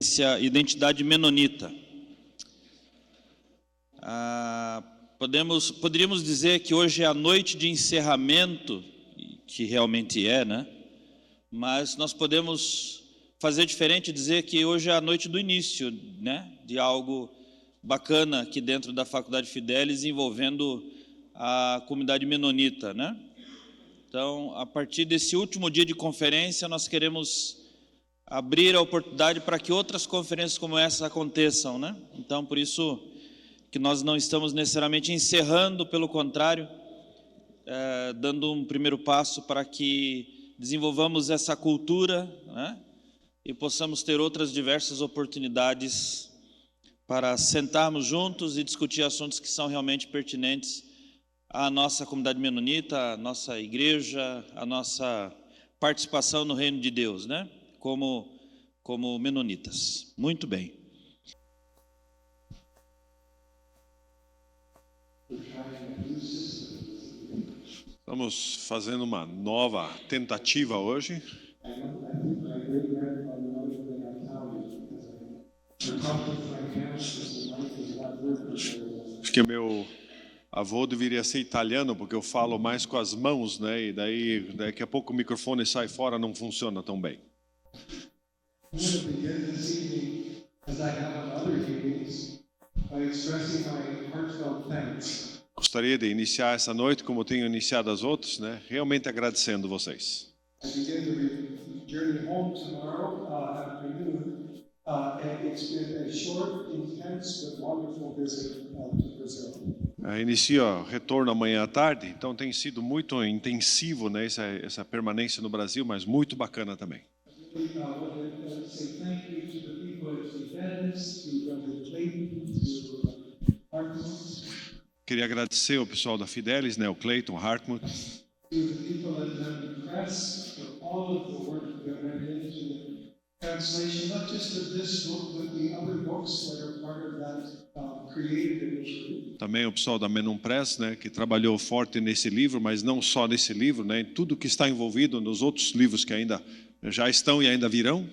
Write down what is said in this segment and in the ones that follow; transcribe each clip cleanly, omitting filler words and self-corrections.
essa identidade menonita. Poderíamos dizer que hoje é a noite de encerramento, que realmente é, né? Mas nós podemos fazer diferente e dizer que hoje é a noite do início, né? De algo bacana aqui dentro da Faculdade Fidelis, envolvendo a comunidade menonita, né? Então, a partir desse último dia de conferência, nós queremos abrir a oportunidade para que outras conferências como essa aconteçam, né? Então, por isso que nós não estamos necessariamente encerrando, pelo contrário, dando um primeiro passo para que desenvolvamos essa cultura, né? E possamos ter outras diversas oportunidades para sentarmos juntos e discutir assuntos que são realmente pertinentes à nossa comunidade menonita, à nossa igreja, à nossa participação no reino de Deus, né? Como menonitas. Muito bem. Estamos fazendo uma nova tentativa hoje. Acho que meu avô deveria ser italiano, porque eu falo mais com as mãos, né? E daí daqui a pouco o microfone sai fora, não funciona tão bem. Gostaria de iniciar essa noite, como tenho iniciado as outras, né? Realmente agradecendo vocês. Inicio o retorno amanhã à tarde, então tem sido muito intensivo, né, essa permanência no Brasil, mas muito bacana também. Queria agradecer ao pessoal da Fidelis, né, o Clayton, Hartmut. Também o pessoal da Menon Press, né, que trabalhou forte nesse livro, mas não só nesse livro, né, em tudo que está envolvido nos outros livros que ainda já estão e ainda virão.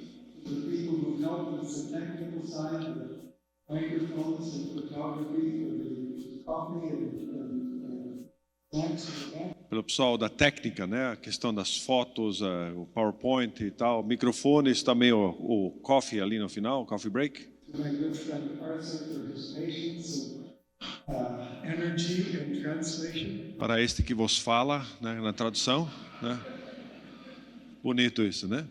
Pelo pessoal da técnica, né, a questão das fotos, o PowerPoint e tal, microfones, também o coffee ali no final, o coffee break. Para este que vos fala, né, na tradução, né? Bonito isso, né?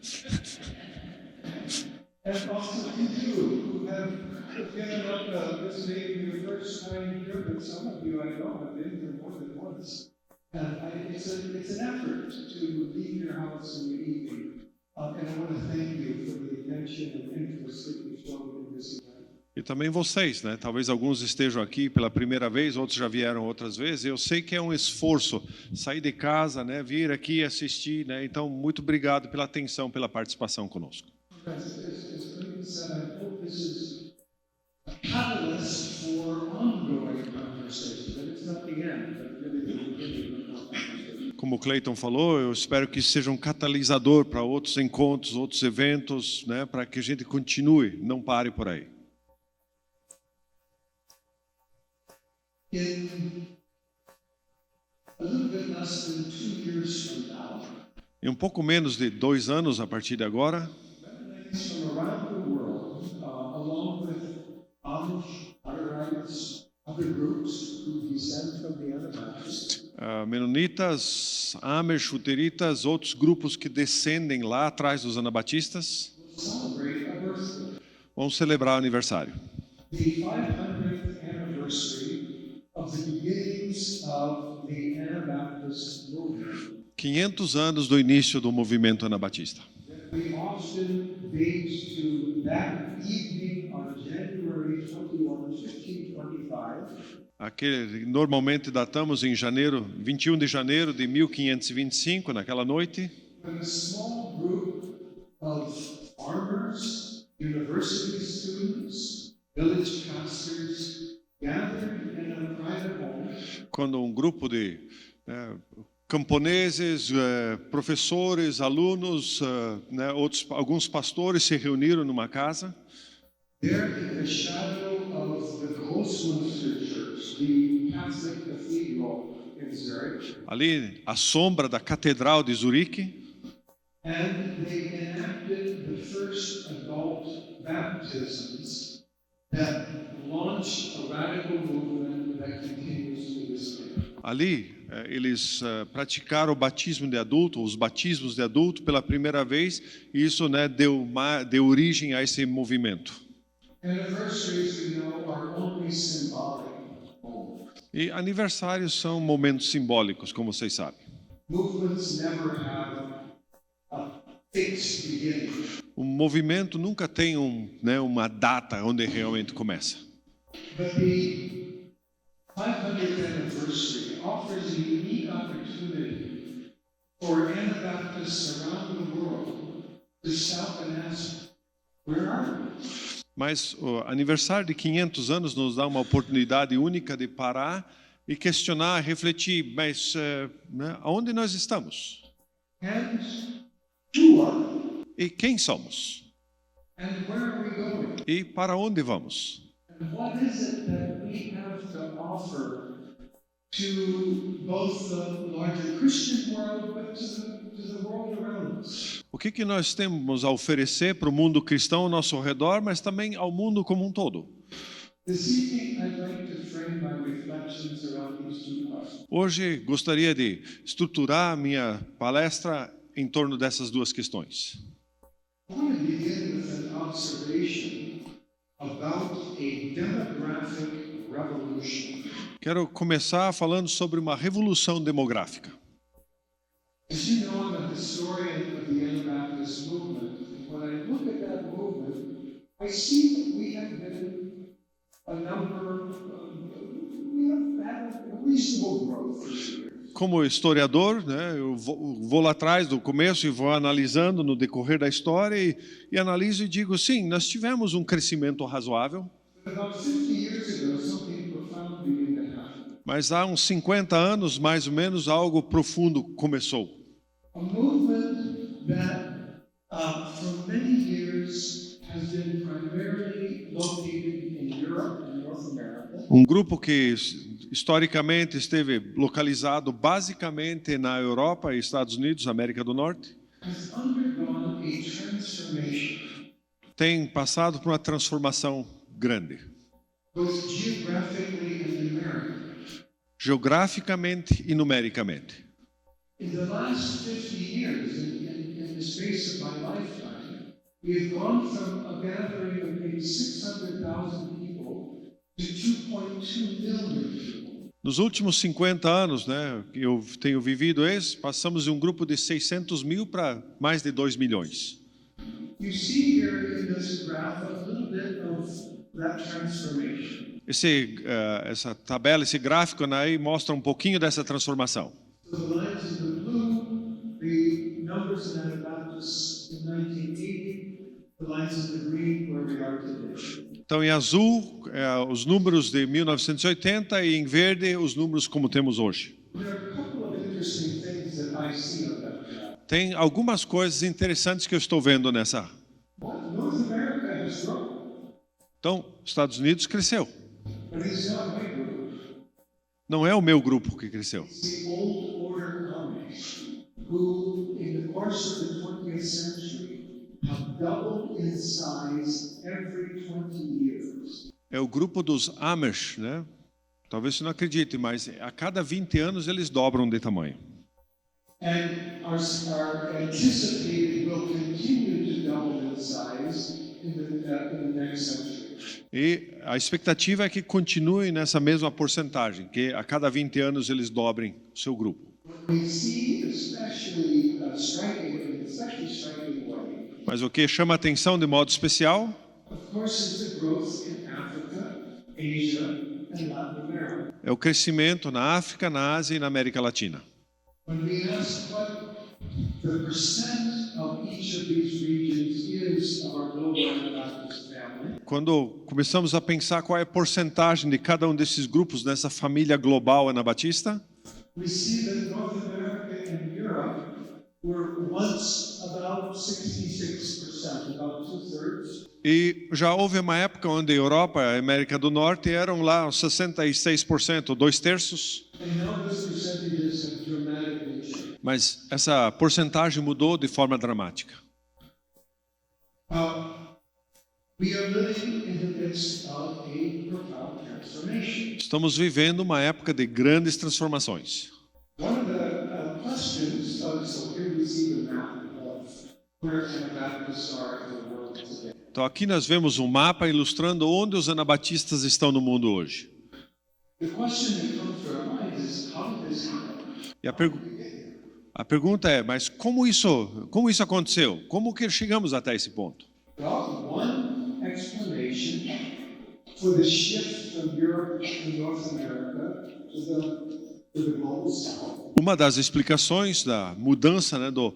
It's an effort to leave your house in the evening, and I want to thank you for the attention and interest that you showed in this event. E também vocês, né? Talvez alguns estejam aqui pela primeira vez, outros já vieram outras vezes. Eu sei que é um esforço sair de casa, né? Vir aqui assistir, né? Então, muito obrigado pela atenção, pela participação conosco. Como o Clayton falou, eu espero que seja um catalisador para outros encontros, outros eventos, né? Para que a gente continue, não pare por aí. Em um pouco menos de 2 anos a partir de agora, menonitas, Amish, luteritas, outros grupos que descendem lá atrás dos anabatistas, vão celebrar o aniversário. 500 anos do início do movimento anabatista. Aquele normalmente datamos em 21 de janeiro de 1525, naquela noite. Quando um grupo de camponeses, professores, alunos, né, alguns pastores se reuniram numa casa. There in the shadow of the Grossmünster Church, the Catholic cathedral in Zurich. Ali, à sombra da Catedral de Zurique. And they enacted the first adult baptisms that launched a radical movement that continues to this day. Ali, eles praticaram o batismo de adulto, os batismos de adulto pela primeira vez, e isso, né, deu origem a esse movimento. Anniversaries, we know, are only symbolic. E aniversários são momentos simbólicos, como vocês sabem. Movements never have a fixed beginning. O movimento nunca tem uma data onde realmente começa. But the 500th anniversary offers a unique opportunity for Anabaptists around the world to stop and ask, where are we? Mas o aniversário de 500 anos nos dá uma oportunidade única de parar e questionar, refletir, mas aonde nós estamos? And who are we? E quem somos? And where are we going? E para onde vamos? And what is it that we have to offer to both the larger Christian world, but to the world around us? O que nós temos a oferecer para o mundo cristão ao nosso redor, mas também ao mundo como um todo? This evening, I'd like to frame my reflections around these two questions. Hoje gostaria de estruturar a minha palestra em torno dessas duas questões. I want to begin with an observation about a demographic revolution. Quero começar falando sobre uma revolução demográfica. As you know, I'm a historian of the Anabaptist movement. And when I look at that movement, I see that we have been we have had a reasonable growth this year. Como historiador, né, eu vou lá atrás do começo e vou analisando no decorrer da história e analiso e digo, sim, nós tivemos um crescimento razoável. But about 50 years ago, something profound began to happen. Mas há uns 50 anos, mais ou menos, algo profundo começou. A movement that, for many years, has been primarily located in Europe and North America. Um grupo que historicamente esteve localizado basicamente na Europa e Estados Unidos, América do Norte, Has undergone a transformation, tem passado por uma transformação grande, both geographically and numerically. geograficamente e numericamente. In the last 50 years, in the space of my lifetime, we have gone from a gathering of maybe 600,000 people to 2.2 million people. Nos últimos 50 anos, né, eu tenho vivido esse, passamos de um grupo de 600 mil para mais de 2 milhões. You see here in this graph a little bit of that transformation. Essa tabela, esse gráfico aí mostra um pouquinho dessa transformação. So the lines in the blue, the numbers in Anabaptists in 1980, the lines in the green, where we are today. Então, em azul, os números de 1980 e em verde, os números como temos hoje. There are a couple of interesting things that I see on that graph. Tem algumas coisas interessantes que eu estou vendo nessa. North America has grown, Então, Estados Unidos cresceu. but it's not my group. Não é o meu grupo que cresceu. It's the old order Amish, who, in the course of the 20th century, have doubled in size every 20 years. É o grupo dos Amish, né? Talvez você não acredite, mas a cada 20 anos eles dobram de tamanho. And are anticipated will continue to double in size in the next century. E a expectativa é que continue nessa mesma porcentagem, que a cada 20 anos eles dobrem o seu grupo. We see especially striking way, Mas o que chama atenção de modo especial of course, is the growth in Africa, Asia, and Latin America. é o crescimento na África, na Ásia e na América Latina. When we ask what the percent of each of these regions is of our global Anabaptist family, Quando começamos a pensar qual é a porcentagem de cada um desses grupos nessa família global anabatista, we see that North America and Europe were once about 66%, about 2/3. E já houve uma época onde a Europa e a América do Norte eram lá 66%, 2/3. And now those percentages have dramatically changed. Mas essa porcentagem mudou de forma dramática. We are living in the midst of a profound transformation. Estamos vivendo uma época de grandes transformações. One of the questions, so here we see the map of where Anabaptists are in the world today. Então aqui nós vemos um mapa ilustrando onde os anabatistas estão no mundo hoje. The question that comes to our minds is, how did this happen? E a pergunta é, mas como isso aconteceu? Como que chegamos até esse ponto? Well, one explanation for the shift from Europe to North America to the global south Uma das explicações da mudança, né, dos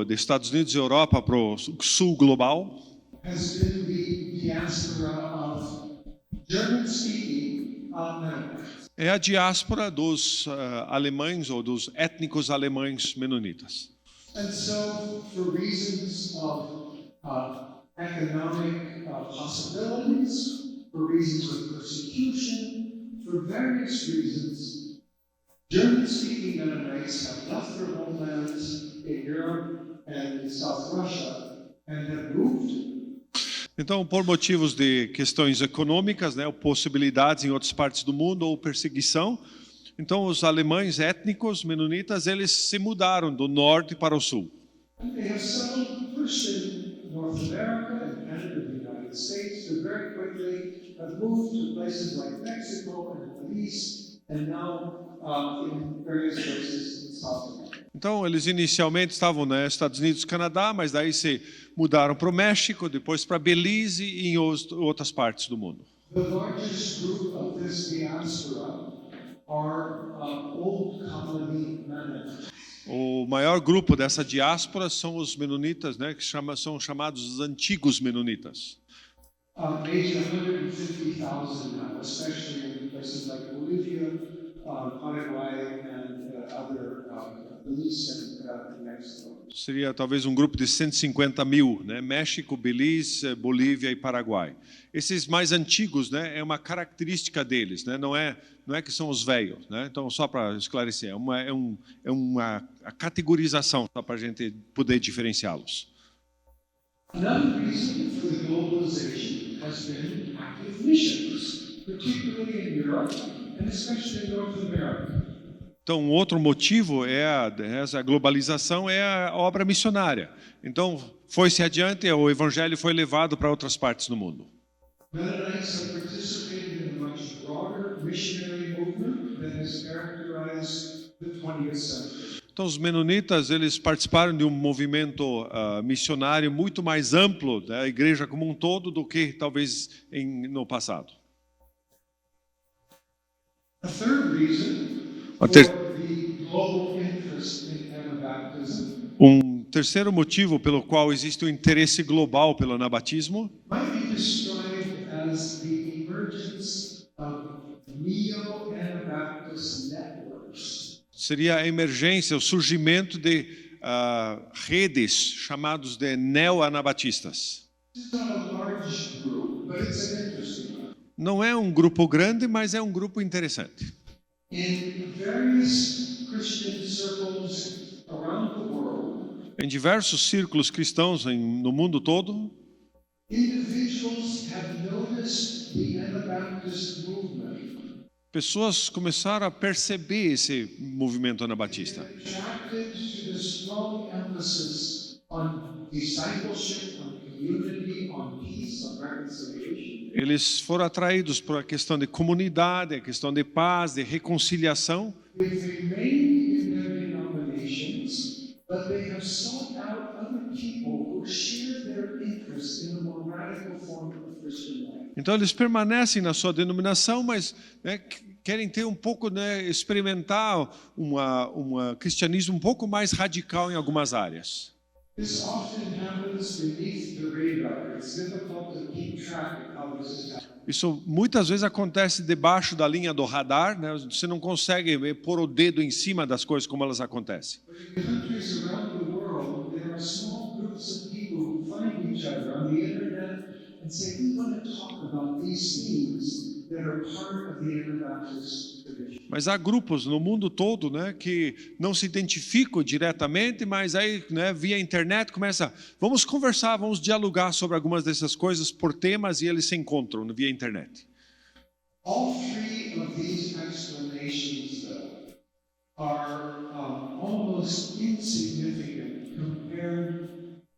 Estados Unidos e Europa para o sul global has been the diaspora of German-speaking Mennonites. é a diáspora dos alemães ou dos étnicos alemães menonitas. And so, for reasons of economic possibilities, for reasons of persecution, for various reasons, German-speaking Mennonites have left their homelands in Europe and in South Russia and have moved. Então, por motivos de questões econômicas, né, ou possibilidades em outras partes do mundo ou perseguição, então os alemães étnicos menonitas eles se mudaram do norte para o sul. And they have settled first in North America and Canada and the United States, but very quickly have moved to places like Mexico and Belize, and now in various places in South America. Então, eles inicialmente estavam nos Estados Unidos e Canadá, mas daí se mudaram para o México, depois para Belize e em outras partes do mundo. The largest group of this diaspora are old colony Mennonites. O maior grupo dessa diáspora são os menonitas, né, que são chamados os antigos menonitas. Maybe 150,000 now, especially in places like Bolivia, Paraguay, and other Belize and Mexico. Seria talvez um grupo de 150 mil, né? México, Belize, Bolívia e Paraguai. Esses mais antigos, né, é uma característica deles, né? Não é que são os velhos, né? Então só para esclarecer, é uma categorização só para a gente poder diferenciá-los. Another reason for the globalization has been active missions, particularly in Europe and especially in North America. Então, outro motivo essa globalização é a obra missionária. Então, foi-se adiante, o evangelho foi levado para outras partes do mundo. Mennonites have participated in a much broader missionary movement that has characterized the 20th century. Então, os menonitas eles participaram de um movimento missionário muito mais amplo da igreja como um todo do que talvez no passado. A third reason for the global interest in Anabaptism Terceiro motivo pelo qual existe um interesse global pelo anabatismo might be described as the emergence of neo-Anabaptist networks. seria a emergência, o surgimento de redes chamados de neo-anabatistas. It's not a large group, but it's an interesting one. Não é um grupo grande, mas é um grupo interessante. In various Christian circles around the world, Em diversos círculos cristãos no mundo todo, individuals have noticed the Anabaptist movement, pessoas começaram a perceber esse movimento anabatista. attracted to the strong emphasis on discipleship, on community, on peace, on reconciliation. Eles foram atraídos por a questão de comunidade, a questão de paz, de reconciliação. They've remained in their denominations, but they have sought out other people who share their interest in a more radical form of Christian life. Então eles permanecem na sua denominação, mas né, querem ter um pouco, né, experimentar um cristianismo um pouco mais radical em algumas áreas. This often happens beneath the radar. It's difficult to keep track of how this is happening. Isso muitas vezes acontece debaixo da linha do radar, né? Você não consegue pôr o dedo em cima das coisas como elas acontecem. But in countries around the world, there are small groups of people who find each other on the internet and say, we want to talk about these things that are part of the Anabaptist tradition. Mas há grupos no mundo todo, né, que não se identificam diretamente, mas aí, né, via internet vamos conversar, vamos dialogar sobre algumas dessas coisas por temas e eles se encontram via internet. All three of these explanations, though, are almost insignificant compared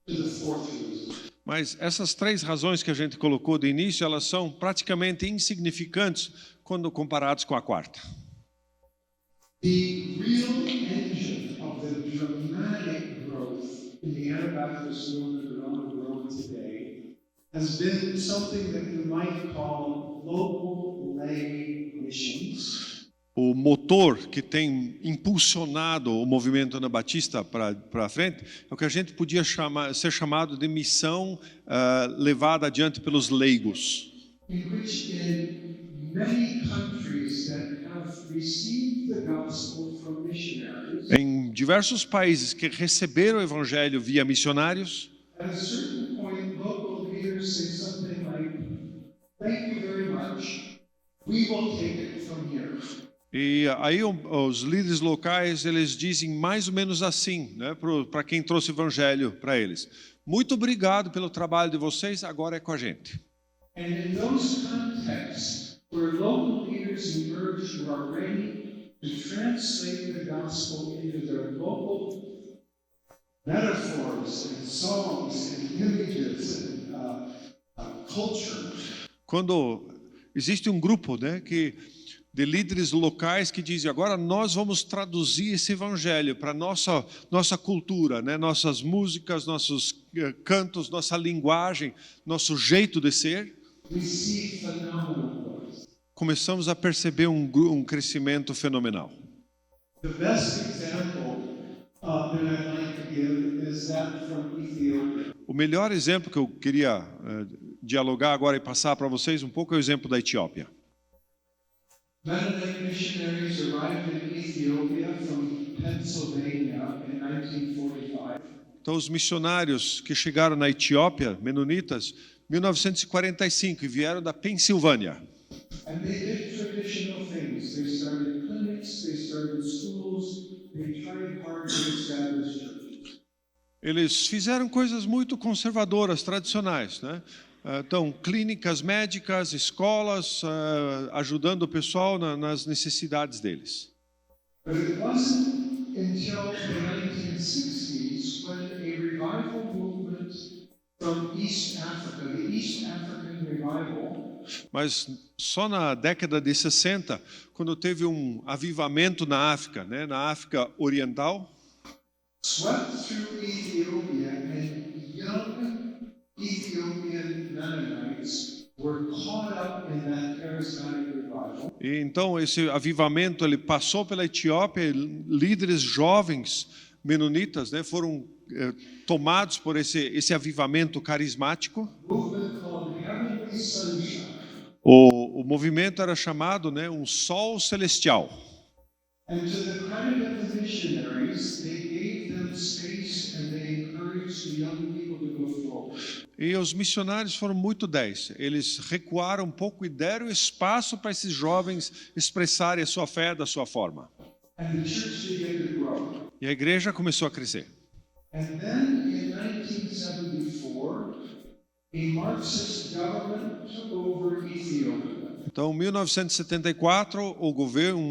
to the fourth reason. Mas essas três razões que a gente colocou de início, elas são praticamente insignificantes quando comparados com a quarta. The real engine of the dramatic growth in the Anabaptist movement around the world today has been something that you might call local lay missions. O motor que tem impulsionado o movimento anabatista para frente é o que a gente podia ser chamado de missão levada adiante pelos leigos. In which in many countries that have received the gospel from missionaries, Em diversos países que receberam o evangelho via missionários, at a certain point, local leaders say something like, "Thank you very much. We will take it from here." e aí os líderes locais eles dizem mais ou menos assim, né, para quem trouxe o evangelho para eles: muito obrigado pelo trabalho de vocês, agora é com a gente. And in those contexts where local leaders emerge who are ready to translate the gospel into their local metaphors and songs and images and culture, Quando existe um grupo, né, de líderes locais que dizem: agora nós vamos traduzir esse evangelho para nossa cultura, né, nossas músicas, nossos cantos, nossa linguagem, nosso jeito de ser, we see phenomenal growth. começamos a perceber um crescimento fenomenal. The best example that I'd like to give is that from Ethiopia. O melhor exemplo que eu queria dialogar agora e passar para vocês um pouco é o exemplo da Etiópia. Mennonite missionaries arrived in Ethiopia from Pennsylvania in 1945. Então, os missionários que chegaram na Etiópia, menonitas, 1945, e vieram da Pensilvânia. And they did traditional things. They started clinics, they started schools, they tried hard to establish churches. Eles fizeram coisas muito conservadoras, tradicionais, né? Então, clínicas médicas, escolas, ajudando o pessoal nas necessidades deles. But it wasn't until the 1960s when a revival movement from East Africa, the East African Revival, Mas só na década de 60, quando teve um avivamento na África, né? Na África Oriental, swept through Ethiopia, and young Ethiopian Mennonites were caught up in that charismatic revival. e então esse avivamento ele passou pela Etiópia, e líderes jovens menonitas, né, foram tomados por esse avivamento carismático. Movement called Heavenly Sunshine. O movimento era chamado, né, um sol celestial. And to the credit of the missionaries, they gave them space and they encouraged the young people to go forward. E os missionários foram muito 10. Eles recuaram um pouco e deram espaço para esses jovens expressarem a sua fé da sua forma. And the church began to grow. E a igreja começou a crescer. And then in 1974, a Marxist government took over Ethiopia. Então, em 1974, o governo,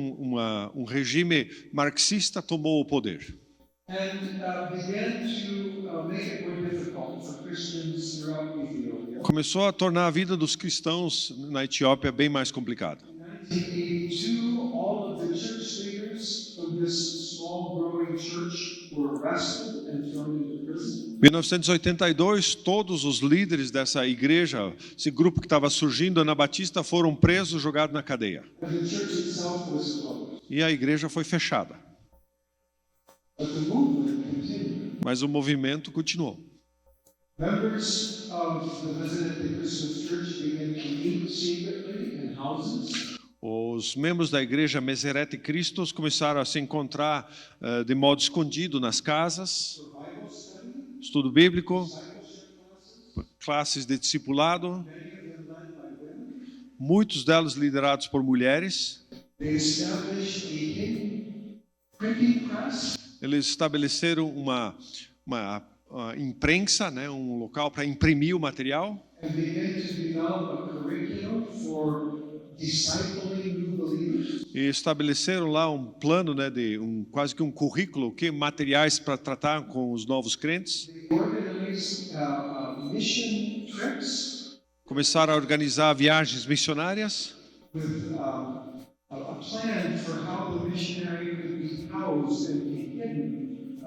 um regime marxista tomou o poder. And began to make it more difficult for Christians throughout Ethiopia. Começou a tornar a vida dos cristãos na Etiópia bem mais complicada. In 1982, all of the church leaders of this small growing church were arrested and thrown into prison. Em 1982, todos os líderes dessa igreja, esse grupo que estava surgindo, Anabatista, foram presos, jogados na cadeia. And the church itself was closed. E a igreja foi fechada. But the movement continued. Mas o movimento continuou. Members of the Mennonite Christian Church began to meet secretly in houses. Os membros da igreja Meserete Cristos começaram a se encontrar de modo escondido nas casas, For Bible study, estudo bíblico, discipleship classes. classes de discipulado, muitos delas liderados por mulheres. They established a hidden printing press. Eles estabeleceram uma imprensa, né, um local para imprimir o material. And began to develop a curriculum for discipling new believers. E estabeleceram lá um plano, né, de quase que um currículo, materiais para tratar com os novos crentes. They organized mission trips Começaram a organizar viagens missionárias, with a plan for how the missionary could be housed and be hidden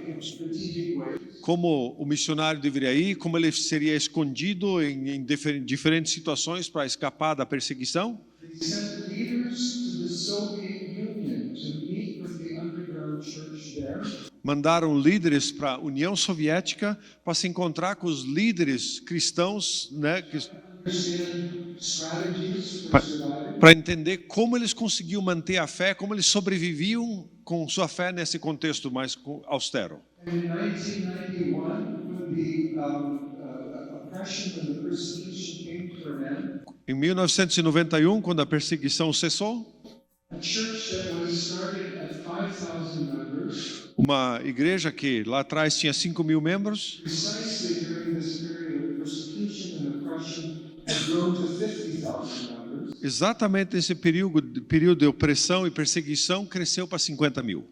in strategic ways. como o missionário deveria ir, como ele seria escondido em diferentes situações para escapar da perseguição. They sent leaders to the Soviet Union to meet with the underground church there. Mandaram líderes para a União Soviética para se encontrar com os líderes cristãos, né, Understand strategies for surviving. para entender como eles conseguiam manter a fé, como eles sobreviviam com sua fé nesse contexto mais austero. And in 1991, when the oppression and the persecution came to an end, Em 1991, quando a perseguição cessou, a church that was started at 5,000 members, uma igreja que lá atrás tinha 5.000 membros, precisely during this period of persecution and oppression, had grown to 50,000 members. exatamente nesse período de opressão e perseguição, cresceu para 50.000.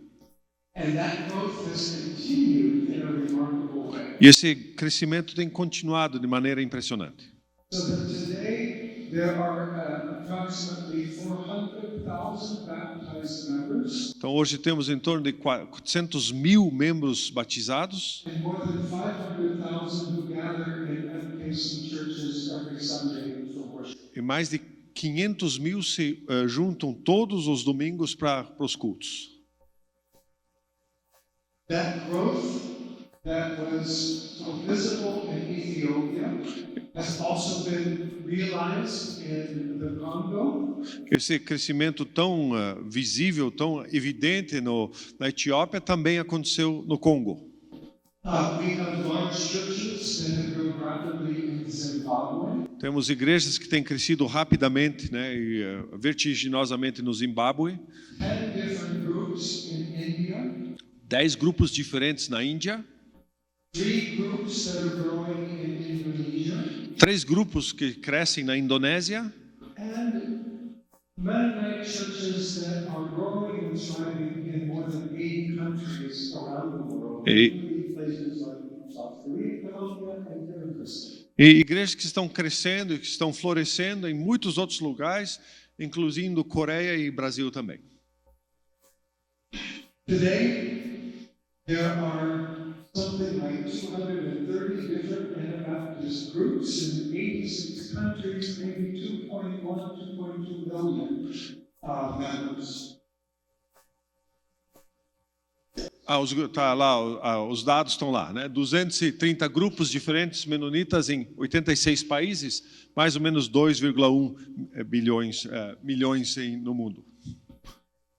And that growth has continued in a remarkable way. E esse crescimento tem continuado de maneira impressionante. So that today there are approximately 400,000 baptized members Então hoje temos em torno de 400.000 membros batizados and more than 500,000 who gather in FKC churches every Sunday for worship. e mais de 500.000 se juntam todos os domingos para os cultos. That growth that was so visible in Ethiopia has also been realized in the Congo. Esse crescimento tão visível, tão evidente na Etiópia também aconteceu no Congo. We have large churches that have grown rapidly in Zimbabwe. Temos igrejas que têm crescido rapidamente, né, e vertiginosamente no Zimbábue. 10 different groups in India. 10 grupos diferentes na Índia. 3 groups that are growing in Indonesia. 3 grupos que crescem na Indonésia. And Mennonite churches that are growing and thriving in more than 80 countries around the world, including places like South Korea, Colombia, and Kyrgyzstan. E igrejas que estão crescendo e que estão florescendo em muitos outros lugares, incluindo Coreia e Brasil também. Today, there are something like 230 different Anabaptist groups in 86 countries, maybe 2.1, 2.2 billion members. Os dados estão lá, né? 230 grupos diferentes menonitas em 86 países, mais ou menos 2,1 milhões no mundo.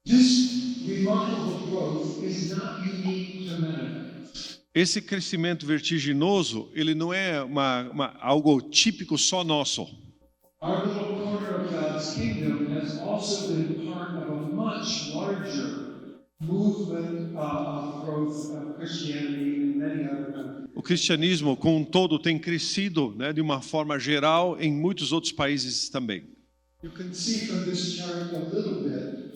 This remarkable growth is not unique to Mennonites. Esse crescimento vertiginoso, ele não é algo típico só nosso. Our little corner of God's kingdom has also been part of a much larger movement of growth of Christianity in many other countries. O cristianismo, como um todo, tem crescido, né, de uma forma geral em muitos outros países também. You can see from this chart a little bit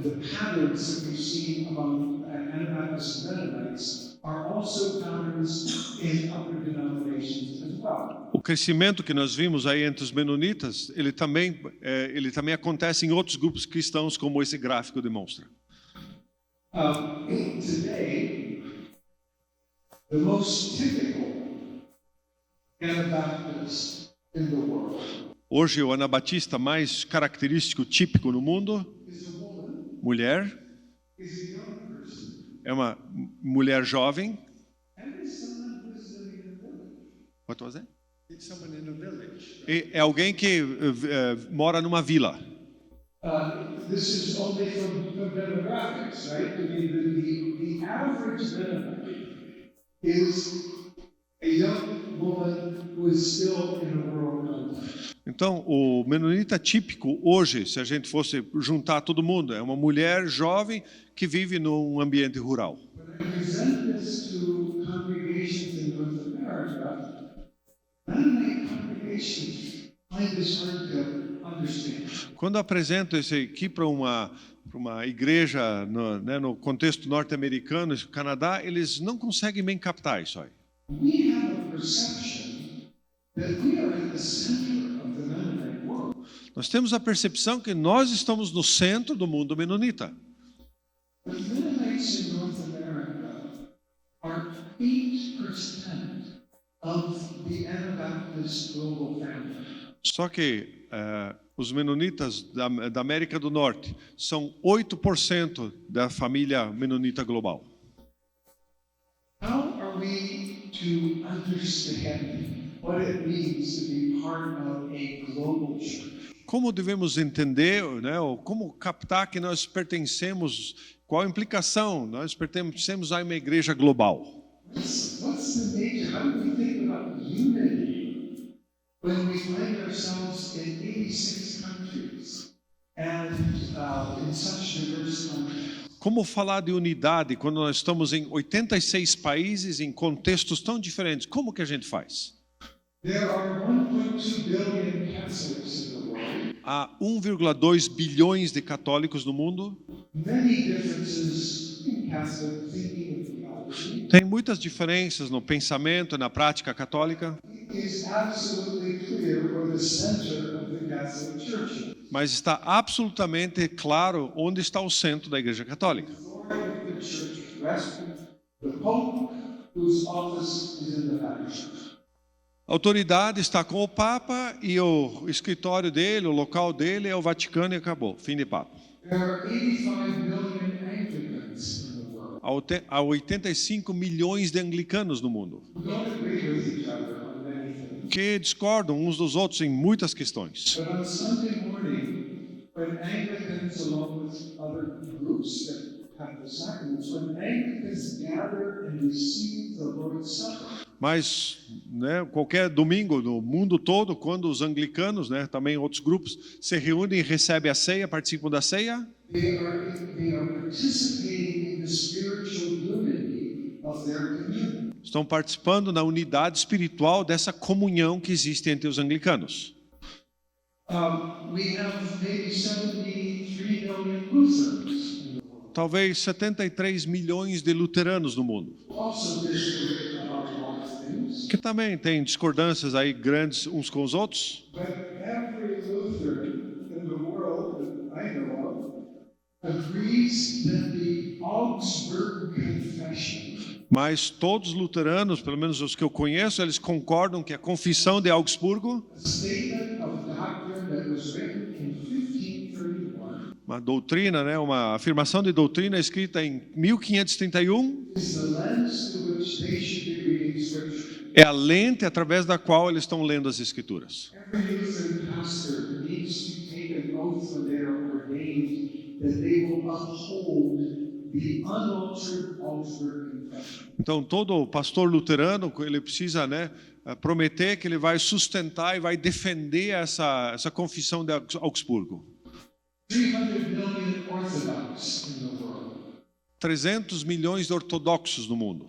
the patterns that we've seen among Anabaptist Mennonites are also patterns in other denominations as well. O crescimento que nós vimos aí entre os menonitas, ele também acontece em outros grupos cristãos, como esse gráfico demonstra. Today, the most typical Anabaptist in the world Hoje, o anabatista mais característico, típico no mundo, is a woman, mulher, is a young person, é uma mulher jovem. and is someone who is living in a village. What was it? It's someone in a village. É alguém que mora numa vila. This is only from demographics, right? I mean, the average Mennonite is a young woman who is still in a rural context. Então, o menonita típico hoje, se a gente fosse juntar todo mundo, é uma mulher jovem que vive num ambiente rural. When I present this to congregations in North America, Mennonite congregations find this hard to understand. Quando eu apresento isso aqui para uma igreja no contexto norte-americano, no Canadá, eles não conseguem bem captar isso aí. We have a perception that we are at the center of the Mennonite world. Nós temos a percepção que nós estamos no centro do mundo menonita. The Mennonites in North America are 8% of the Anabaptist global family. Só que os menonitas da América do Norte são 8% da família menonita global. How are we to understand what it means to be part of a global church? Como devemos entender, né, ou como captar que nós pertencemos, qual a implicação? Nós pertencemos a uma igreja global. What's the nature? How do we think about unity when we find ourselves in 86 countries and in such diverse countries? Como falar de unidade quando nós estamos em 86 países, em contextos tão diferentes? Como que a gente faz? There are 1.2 billion Catholics in the world. Há 1,2 bilhões de católicos no mundo. Many differences in Catholic thinking and theology. Tem muitas diferenças no pensamento e na prática católica, It is absolutely clear where the center of the Catholic Church is. mas está absolutamente claro onde está o centro da Igreja Católica. The authority of the Church rests with the Pope, whose office is in the Vatican. A autoridade está com o Papa e o escritório dele, o local dele é o Vaticano e acabou. Fim de papo. There are 85 million Anglicans in the world. Há 85 milhões de anglicanos no mundo, Who don't agree with each other on many things. que discordam uns dos outros em muitas questões. But on Sunday morning, when Anglicans, along with other groups that have the sacraments, when Anglicans gather and receive the Lord's Supper, Mas, né, qualquer domingo no mundo todo, quando os anglicanos, né, também outros grupos, se reúnem e recebem a ceia, participam da ceia, they are participating in the spiritual unity of their community. estão participando na unidade espiritual dessa comunhão que existe entre os anglicanos. We have maybe 73 million Lutherans in the world. Talvez 73 milhões de luteranos no mundo, Also disagree about a lot of things. que também tem discordâncias aí grandes uns com os outros. But every Lutheran in the world that I know of agrees that the Augsburg Confession Mas todos os luteranos, pelo menos os que eu conheço, eles concordam que a Confissão de Augsburgo, a statement of doctrine that was written in 1531, uma doutrina, né, uma afirmação de doutrina escrita em 1531, is the lens through which they should be reading Scripture. é a lente através da qual eles estão lendo as Escrituras. Every Lutheran pastor needs to take an oath when they are ordained that they will uphold the unaltered Augsburg Confession. Então, todo pastor luterano, ele precisa, né, prometer que ele vai sustentar e vai defender essa confissão de Augsburgo. 300 million Orthodox in the world. 300 milhões de ortodoxos no mundo.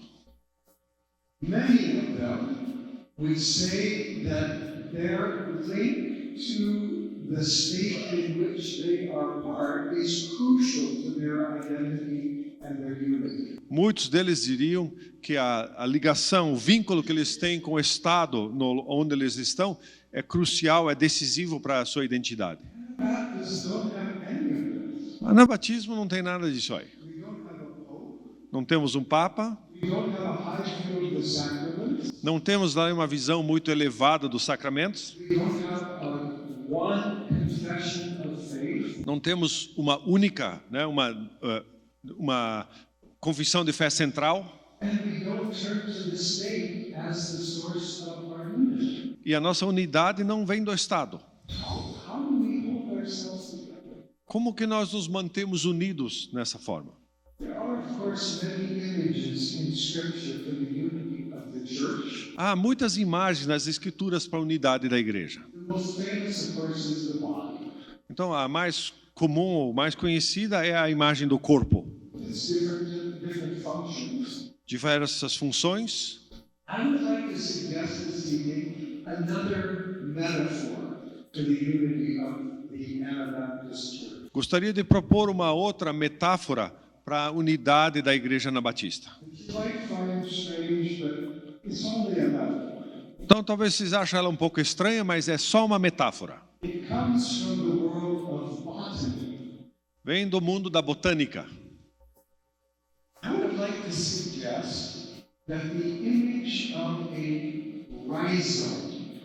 Many of them would say that their link to the state in which they are part is crucial to their identity and their unity. Muitos deles diriam que a ligação, o vínculo que eles têm com o Estado onde eles estão é crucial, é decisivo para a sua identidade. Baptists don't have any of this. Anabatismo não tem nada disso aí. We don't have a pope. Não temos um Papa, We don't have a high view of the sacraments. não temos lá uma visão muito elevada dos sacramentos, We don't have one confession of faith. não temos uma única, né, uma confissão de fé central, And we don't turn to the state as the source of our unity. e a nossa unidade não vem do Estado. How do we hold ourselves together? Como que nós nos mantemos unidos nessa forma? There are, of course, many images in Scripture for the unity Há muitas imagens nas escrituras para a unidade da igreja. The most famous, of course, is the body. Então, a mais comum ou mais conhecida é a imagem do corpo. It's different functions. Diversas funções. I would like to suggest this evening another metaphor to the unity of the Anabaptist Church. Gostaria de propor uma outra metáfora para a unidade da igreja anabatista. You might find strange, but it's only a metaphor. Então, talvez vocês achem ela um pouco estranha, mas é só uma metáfora. It comes from the world of botany. Vem do mundo da botânica. I would like to suggest that the image of a rhizome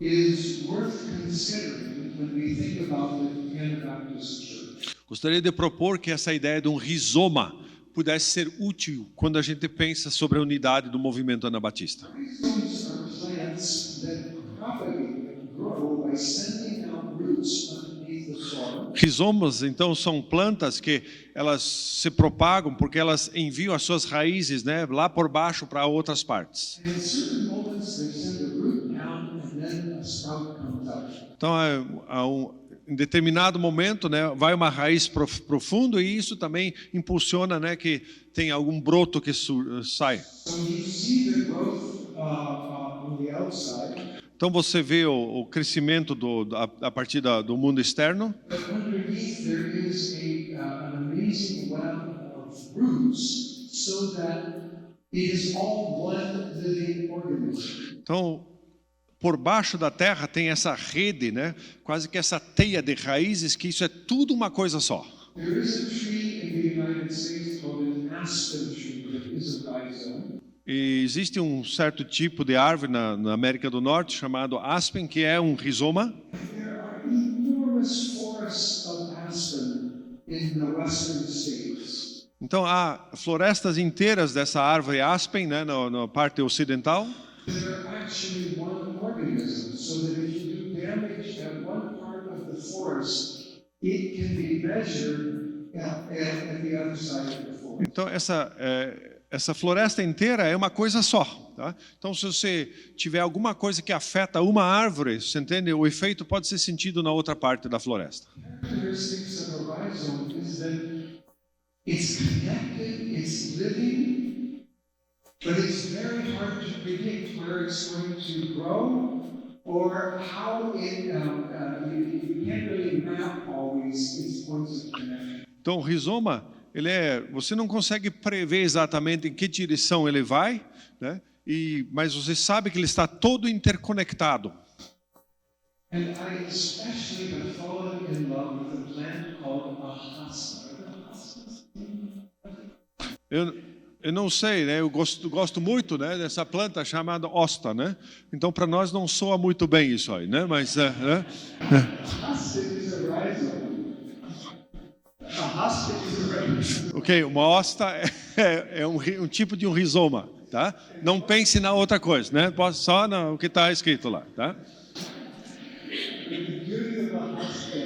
is worth considering when we think about the Anabaptist Church. Gostaria de propor que essa ideia de um rizoma pudesse ser útil quando a gente pensa sobre a unidade do movimento anabatista. Rhizomes are plants that propagate and grow by sending out roots underneath the soil. Rizomas, então, são plantas que elas se propagam porque elas enviam as suas raízes, né, lá por baixo para outras partes. And in certain moments, they send a root down and then a sprout comes out. Então, em determinado momento, né, vai uma raiz profundo e isso também impulsiona, né, que tem algum broto que sai. So you see the growth on the outside, Então você vê o crescimento a partir do mundo externo, but underneath there is an amazing web of roots so that it is all one living organism. então por baixo da terra tem essa rede, né, quase que essa teia de raízes, que isso é tudo uma coisa só. There is a tree in the United States called an aspen tree that is a rhizome. E existe um certo tipo de árvore na América do Norte chamado aspen, que é um rizoma. There are enormous forests of aspen in the western states. Então há florestas inteiras dessa árvore aspen, né, na parte ocidental. That are actually one organism, so that if you do damage at one part of the forest, it can be measured at the other side of the forest. Então essa floresta inteira é uma coisa só, tá? Então se você tiver alguma coisa que afeta uma árvore, você entende? O efeito pode ser sentido na outra parte da floresta. Characteristics of a rhizome is that it's connected, it's living, but it's very hard to predict where it's going to grow or how it. You can't really map always its points of connection. Então o rizoma, você não consegue prever exatamente em que direção ele vai, né? Mas você sabe que ele está todo interconectado. And I especially have fallen in love with a plant called a hosta. Eu não sei, né? Eu gosto muito, né, dessa planta chamada hosta, né? Então para nós não soa muito bem isso aí, né? Mas né? Hosta is a rhizome. A hosta is a rhizome. Ok, uma hosta é um tipo de um rizoma, tá? Não pense na outra coisa, né? Só no que está escrito lá, tá? The beauty of a hosta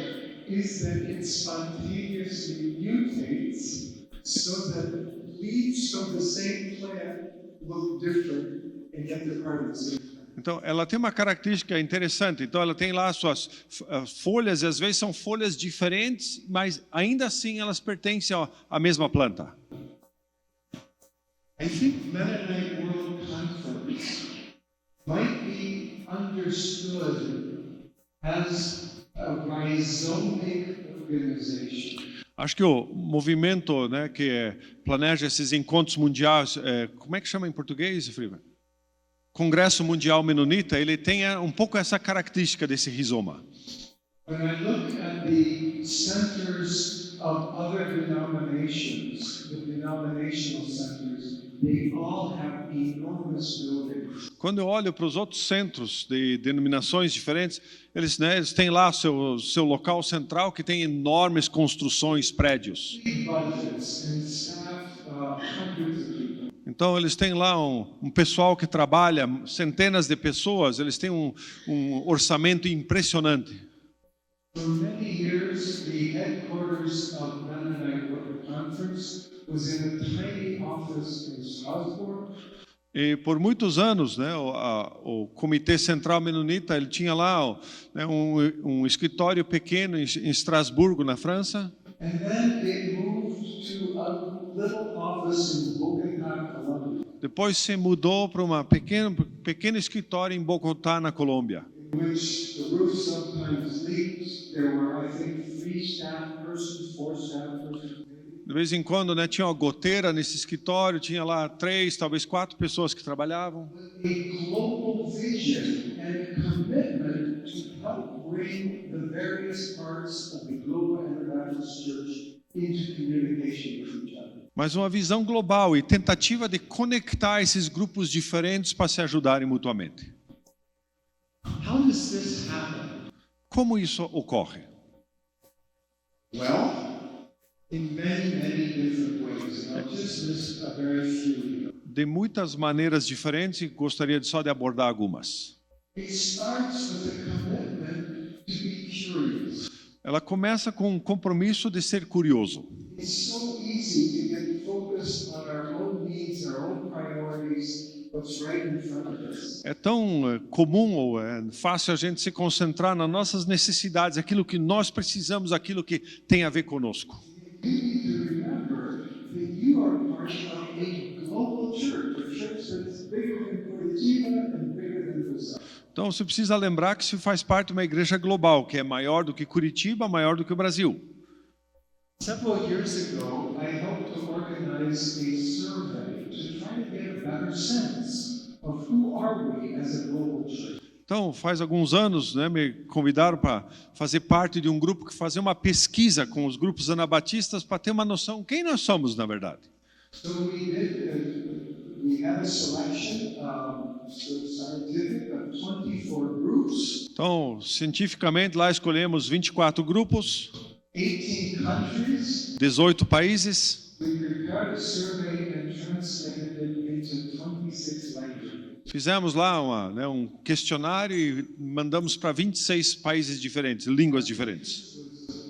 is that it spontaneously mutates so that leaves from the same plant look different and yet they're part of the same plant. Então, ela tem uma característica interessante. Então, ela tem lá as suas folhas, e às vezes são folhas diferentes, mas ainda assim elas pertencem à mesma planta. I think Mennonite World Conference might be understood as a rhizomic organization. Acho que o movimento, né, que planeja esses encontros mundiais, como é que chama em português, Friva? Congresso Mundial Menonita, ele tem um pouco essa característica desse rizoma. When I look at the centers of other denominations, the denominational centers, they all have enormous buildings. Quando eu olho para os outros centros de denominações diferentes, eles têm lá seu local central que tem enormes construções, prédios. Big budgets and staff hundreds of people. Então eles têm lá um pessoal que trabalha, centenas de pessoas, eles têm um orçamento impressionante. For many years, the headquarters of Mennonite World Conference was in a tiny office in Strasbourg. E por muitos anos, né, o Comitê Central Menonita, ele tinha lá, né, um escritório pequeno em Estrasburgo, na França. And then it moved to a little office in Bogotá, Colombia, Depois se mudou para uma pequeno escritório em Bogotá, na Colômbia. in which the roof sometimes leaked. There were, I think, 3 staff persons, 4 staff persons. De vez em quando, né, tinha uma goteira nesse escritório, tinha lá 3, talvez 4 pessoas que trabalhavam. A global vision and commitment to help bring the various parts of the Global Anabaptist Church into communication with each other. Mas uma visão global e tentativa de conectar esses grupos diferentes para se ajudarem mutuamente. How does this happen? Como isso ocorre? Well, in many, many different ways. And I'll just list a very few. De muitas maneiras diferentes, e gostaria só de abordar algumas. It starts with a commitment to be curious. Ela começa com um compromisso de ser curioso. It's so easy to get focused on our own needs, our own priorities, what's right in front of us. É tão comum ou fácil a gente se concentrar nas nossas necessidades, aquilo que nós precisamos, aquilo que tem a ver conosco. You need to remember that you are part of a global church, a church that's bigger than Curitiba and bigger than Brazil. Então você precisa lembrar que você faz parte de uma igreja global, que é maior do que Curitiba, maior do que o Brasil. Several years ago, I helped to organize a survey to try to get a better sense of who are we as a global church. Então, faz alguns anos, né, me convidaram para fazer parte de um grupo que fazia uma pesquisa com os grupos anabatistas para ter uma noção quem nós somos, na verdade. So we had a selection, scientific, of 24 groups, Então, cientificamente, lá escolhemos 24 grupos, 18 countries. 18 países. We prepared a survey and translated it into 26 languages. Fizemos lá um questionário e mandamos para 26 países diferentes, línguas diferentes.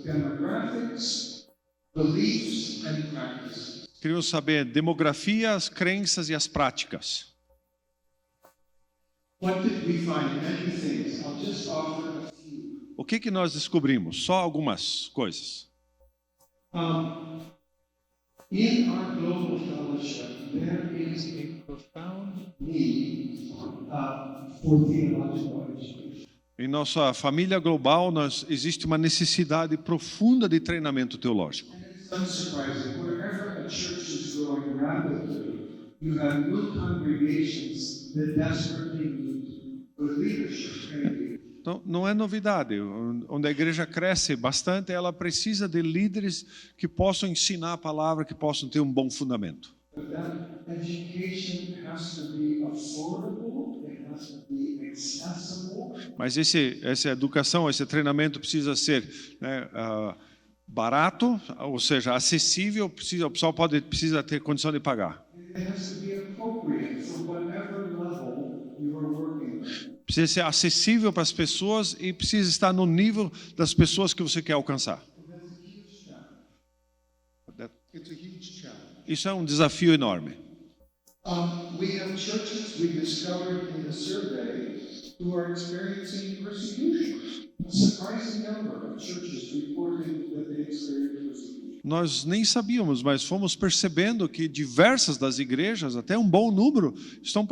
Demographics, beliefs, and practices. Queríamos saber demografia, as crenças e as práticas. What did we find? Many things. I'll just offer a few. O que nós descobrimos? Só algumas coisas. In our global fellowship, there is a profound need for theological education. Em nossa família global, existe uma necessidade profunda de treinamento teológico. And it's unsurprising. Wherever a church is growing rapidly, you have new congregations that desperately need good leadership, trained leadership. Então, não é novidade. Onde a igreja cresce bastante, ela precisa de líderes que possam ensinar a palavra, que possam ter um bom fundamento. But that education has to be affordable, it has to be accessible. Mas essa educação, esse treinamento precisa ser, né, barato, ou seja, acessível. O pessoal precisa ter condição de pagar. It has to be appropriate for whatever level you are working with. Precisa ser acessível para as pessoas e precisa estar no nível das pessoas que você quer alcançar. It's a huge challenge. Isso é um desafio enorme. We have churches we discovered in the survey who are experiencing persecution. A surprising number of churches reported that they experienced persecution. Nós nem sabíamos, mas fomos percebendo que diversas das igrejas, até um bom número, estão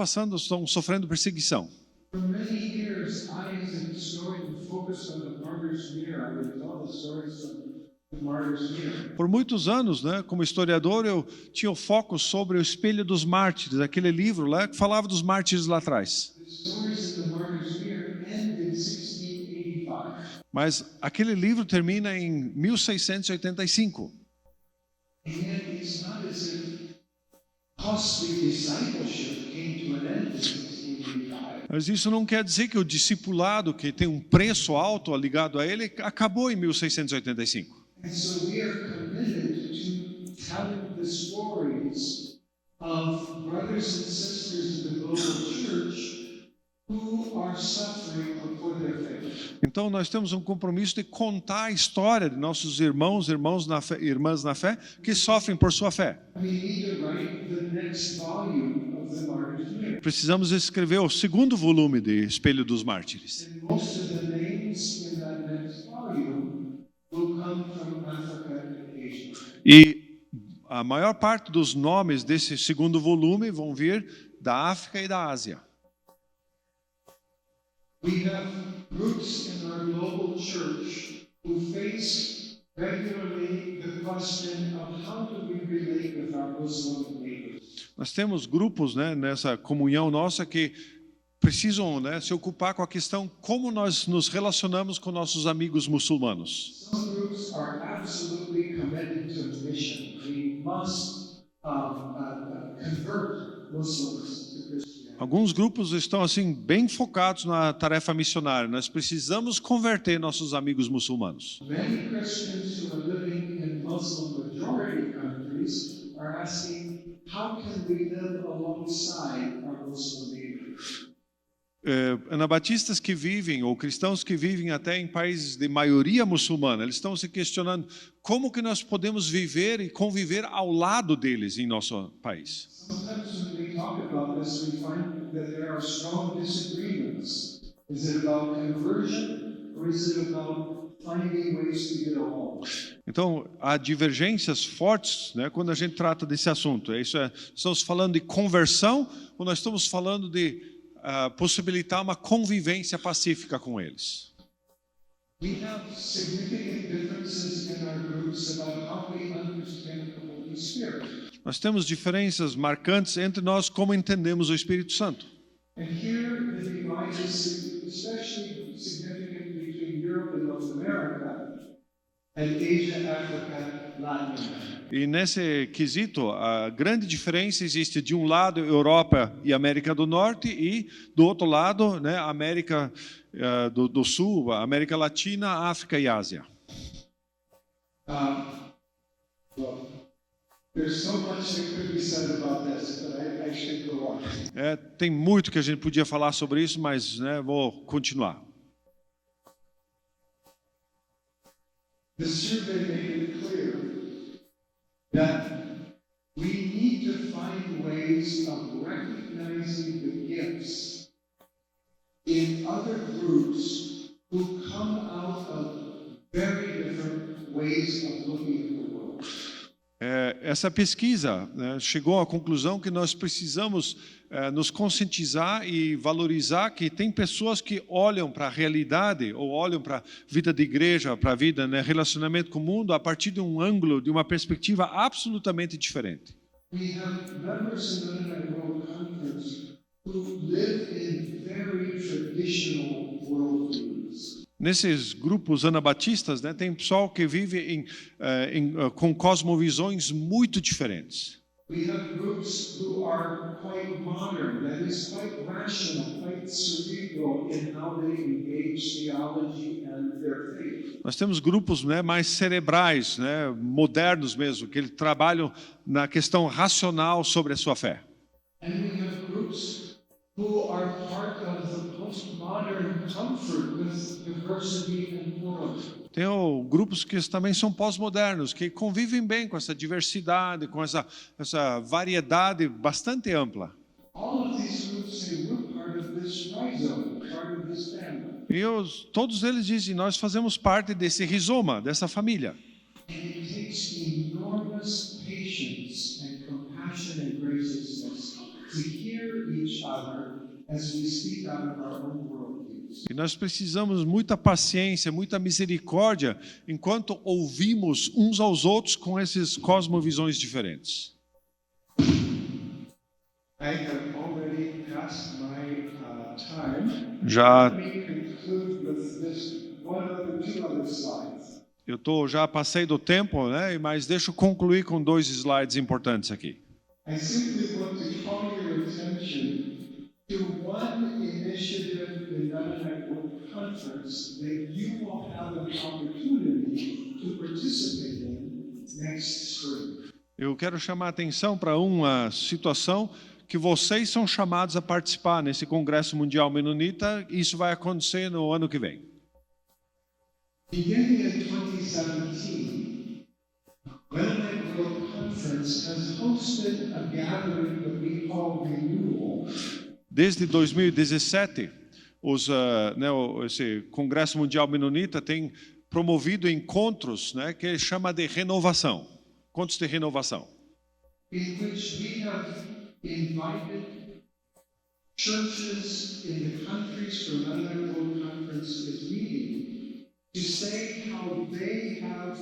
sofrendo perseguição. For many years, I, as a historian, focused on the martyr's mirror. I would tell the stories from the martyr's mirror. Por muitos anos, né, como historiador, eu tinha o foco sobre o Espelho dos Mártires, aquele livro lá que falava dos mártires lá atrás. The stories in the martyr's mirror end in 1685. Mas aquele livro termina em 1685. And yet, it's not as if costly discipleship came to an end in 1685. Mas isso não quer dizer que o discipulado, que tem um preço alto ligado a ele, acabou em 1685. And so we are committed to telling the stories of brothers and sisters in the global church who are suffering for their faith. Então nós temos um compromisso de contar a história de nossos irmãos, irmãs na fé que sofrem por sua fé. We need to write the next volume of the Martyrs' Mirror. Precisamos escrever o segundo volume de Espelho dos Mártires. And most of the names in that next volume will come from Africa and Asia. E a maior parte dos nomes desse segundo volume vão vir da África e da Ásia. We have groups in our global church who face regularly the question of how do we relate with our Muslim neighbors. Nós temos grupos, né, nessa comunhão nossa que precisam, né, se ocupar com a questão como nós nos relacionamos com nossos amigos muçulmanos. Some groups are absolutely committed to mission. We must convert Muslims to Christianity. Alguns grupos estão assim bem focados na tarefa missionária. Nós precisamos converter nossos amigos muçulmanos. Many Christians who are living in Muslim majority countries are asking, how can we live alongside our Muslim neighbors? Anabatistas que vivem, ou cristãos que vivem até em países de maioria muçulmana, eles estão se questionando como que nós podemos viver e conviver ao lado deles em nosso país. Sometimes when we talk about this, we find that there are strong disagreements. Is it about conversion or is it about finding ways to get along? Então, há divergências fortes, né, quando a gente trata desse assunto. Estamos falando de conversão ou nós estamos falando de possibilitar uma convivência pacífica com eles? We have significant differences in our groups about how we understand the Holy Spirit. Nós temos diferenças marcantes entre nós como entendemos o Espírito Santo. And here the divide is especially significant between Europe and North America and Asia, Africa, Latin America. E nesse quesito, a grande diferença existe de um lado Europa e América do Norte e do outro lado, né, América do Sul, América Latina, África e Ásia. Well, there's so much that could be said about this, but I should go on. Tem muito que a gente podia falar sobre isso, mas, né, vou continuar. The survey made it clear that we need to find ways of recognizing the gifts in other groups who come out of very different ways of looking at the world. Essa pesquisa, né, chegou à conclusão que nós precisamos nos conscientizar e valorizar que tem pessoas que olham para a realidade ou olham para a vida de igreja, para a vida, né, relacionamento com o mundo a partir de um ângulo, de uma perspectiva absolutamente diferente. We have members in the Mennonite World Conference who live in very traditional worldviews. Nesses grupos anabatistas, né, tem pessoal que vive com cosmovisões muito diferentes. We have groups who are quite modern, that is, quite rational, quite cerebral in how they engage theology and their faith. Nós temos grupos, né, mais cerebrais, né, modernos mesmo, que trabalham na questão racional sobre a sua fé. And we have groups who are part of the postmodern comfort with diversity and pluralism. Tem grupos que também são pós-modernos, que convivem bem com essa diversidade, com essa variedade bastante ampla. All of these groups say we're part of this rhizome, part of this family. E todos eles dizem, nós fazemos parte desse rizoma, dessa família. And it takes enormous patience and compassion and graciousness to hear each other as we speak out of our own worldviews. E nós precisamos muita paciência, muita misericórdia, enquanto ouvimos uns aos outros com essas cosmovisões diferentes. I have already passed my time. Já Let me conclude with this two other slides. já passei do tempo, né? Mas deixa eu concluir com 2 slides importantes aqui. I simply want to call your attention to one initiative in the Mennonite World Conference that you will have an opportunity to participate in next spring. Eu quero chamar a atenção para uma situação que vocês são chamados a participar nesse Congresso Mundial Menonita, e isso vai acontecer no ano que vem. Beginning in 2017, Mennonite World Conference has hosted a gathering that we call Renewal. Desde 2017, esse Congresso Mundial Menonita tem promovido encontros, né, que ele chama de renovação, encontros de renovação. In which we have invited churches in the countries where Mennonite World Conference is meeting to say how they have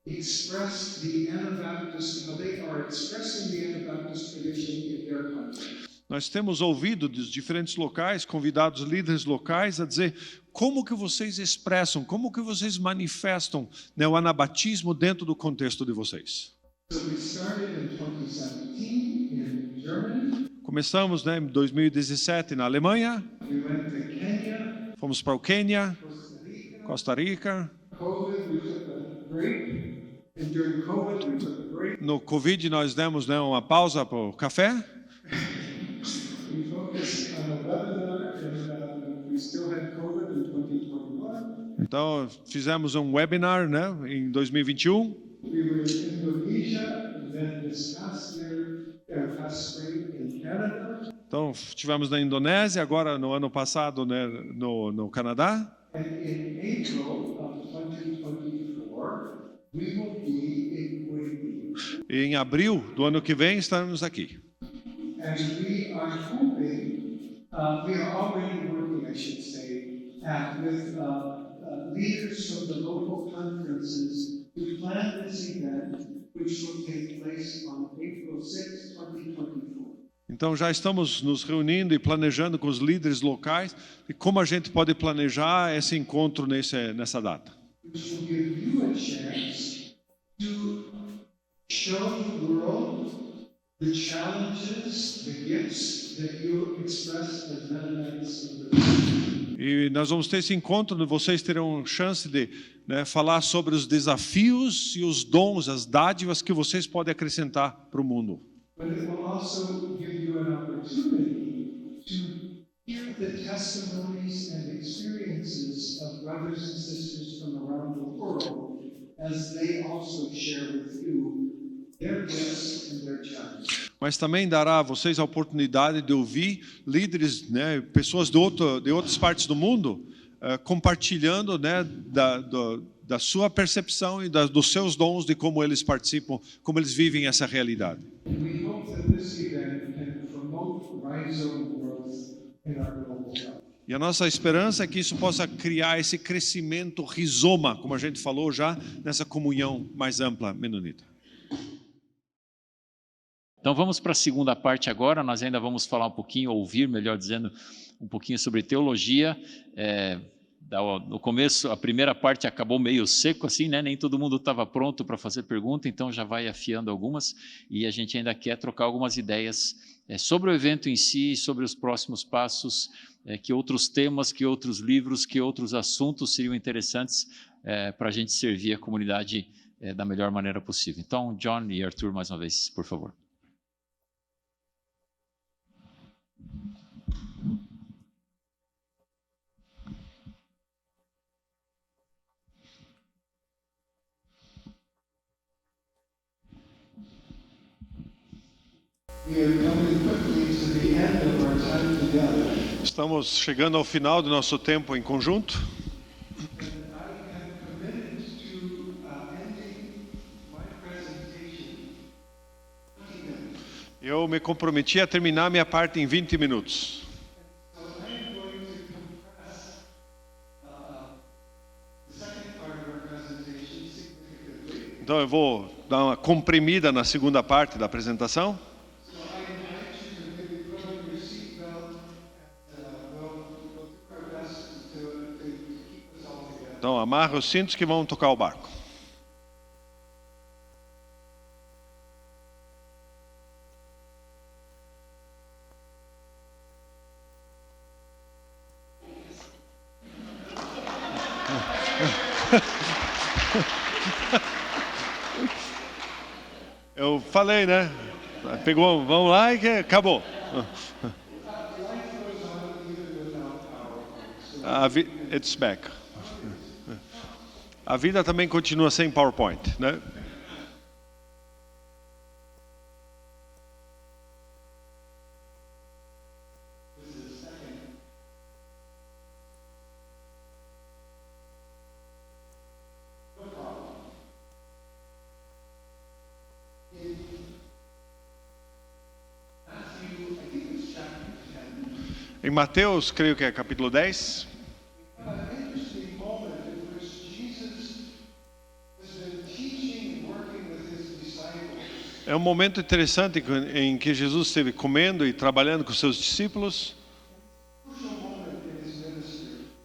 expressed the Anabaptist, how they are expressing the Anabaptist tradition in their country. Nós temos ouvido dos diferentes locais, convidados líderes locais a dizer como que vocês expressam, como que vocês manifestam, né, o anabatismo dentro do contexto de vocês. So we started in 2017 in Germany. Começamos, né, em 2017 na Alemanha, We went to Kenya, fomos para o Quênia, Costa Rica. Costa Rica. COVID, we took a break. And during COVID, we took a break. No Covid nós demos, né, uma pausa para o café. We focused on a webinar, and we still had COVID in 2021. Então fizemos um webinar, né, em 2021. We were in Indonesia, and then this past spring in Canada. Então estivemos na Indonésia, agora no ano passado, né, no Canadá. And in April of 2024, we will be in Coimbra. E em abril do ano que vem estaremos aqui. And we are hoping, we are already working, I should say, with leaders from the local conferences to plan this event, which will take place on April 6, 2024. Então já estamos nos reunindo e planejando com os líderes locais de como a gente pode planejar esse encontro nessa data. Which will give you a chance to show the world the challenges, the gifts that you express as Mennonites in the E nós vamos ter esse encontro, onde vocês terão chance de, né, falar sobre os desafios e os dons, as dádivas que vocês podem acrescentar para o mundo. But it will also give you an opportunity to hear the testimonies and experiences of brothers and sisters from around the world as they also share with you their gifts and their challenges. Mas também dará a vocês a oportunidade de ouvir líderes, né, pessoas de outras partes do mundo, compartilhando, né, da sua percepção e dos seus dons, de como eles participam, como eles vivem essa realidade. And we hope that this event can promote rhizome growth in our global health. E a nossa esperança é que isso possa criar esse crescimento rizoma, como a gente falou já, nessa comunhão mais ampla menonita. Então vamos para a segunda parte agora, nós ainda vamos falar um pouquinho, ouvir, melhor dizendo, um pouquinho sobre teologia. No começo, a primeira parte acabou meio seco assim, né? Nem todo mundo estava pronto para fazer pergunta, então já vai afiando algumas, e a gente ainda quer trocar algumas ideias sobre o evento em si, sobre os próximos passos, que outros temas, que outros livros, que outros assuntos seriam interessantes para a gente servir a comunidade da melhor maneira possível. Então, John e Arthur, mais uma vez, por favor. Estamos chegando ao final do nosso tempo em conjunto. Eu me comprometi a terminar minha parte em 20 minutos. Então eu vou dar uma comprimida na segunda parte da apresentação. Então amarra os cintos que vão tocar o barco. Eu falei, né? Pegou, vamos lá e acabou. It's back. A vida também continua sem PowerPoint, né? Em Mateus, creio que é capítulo 10. É um momento interessante em que Jesus esteve comendo e trabalhando com seus discípulos.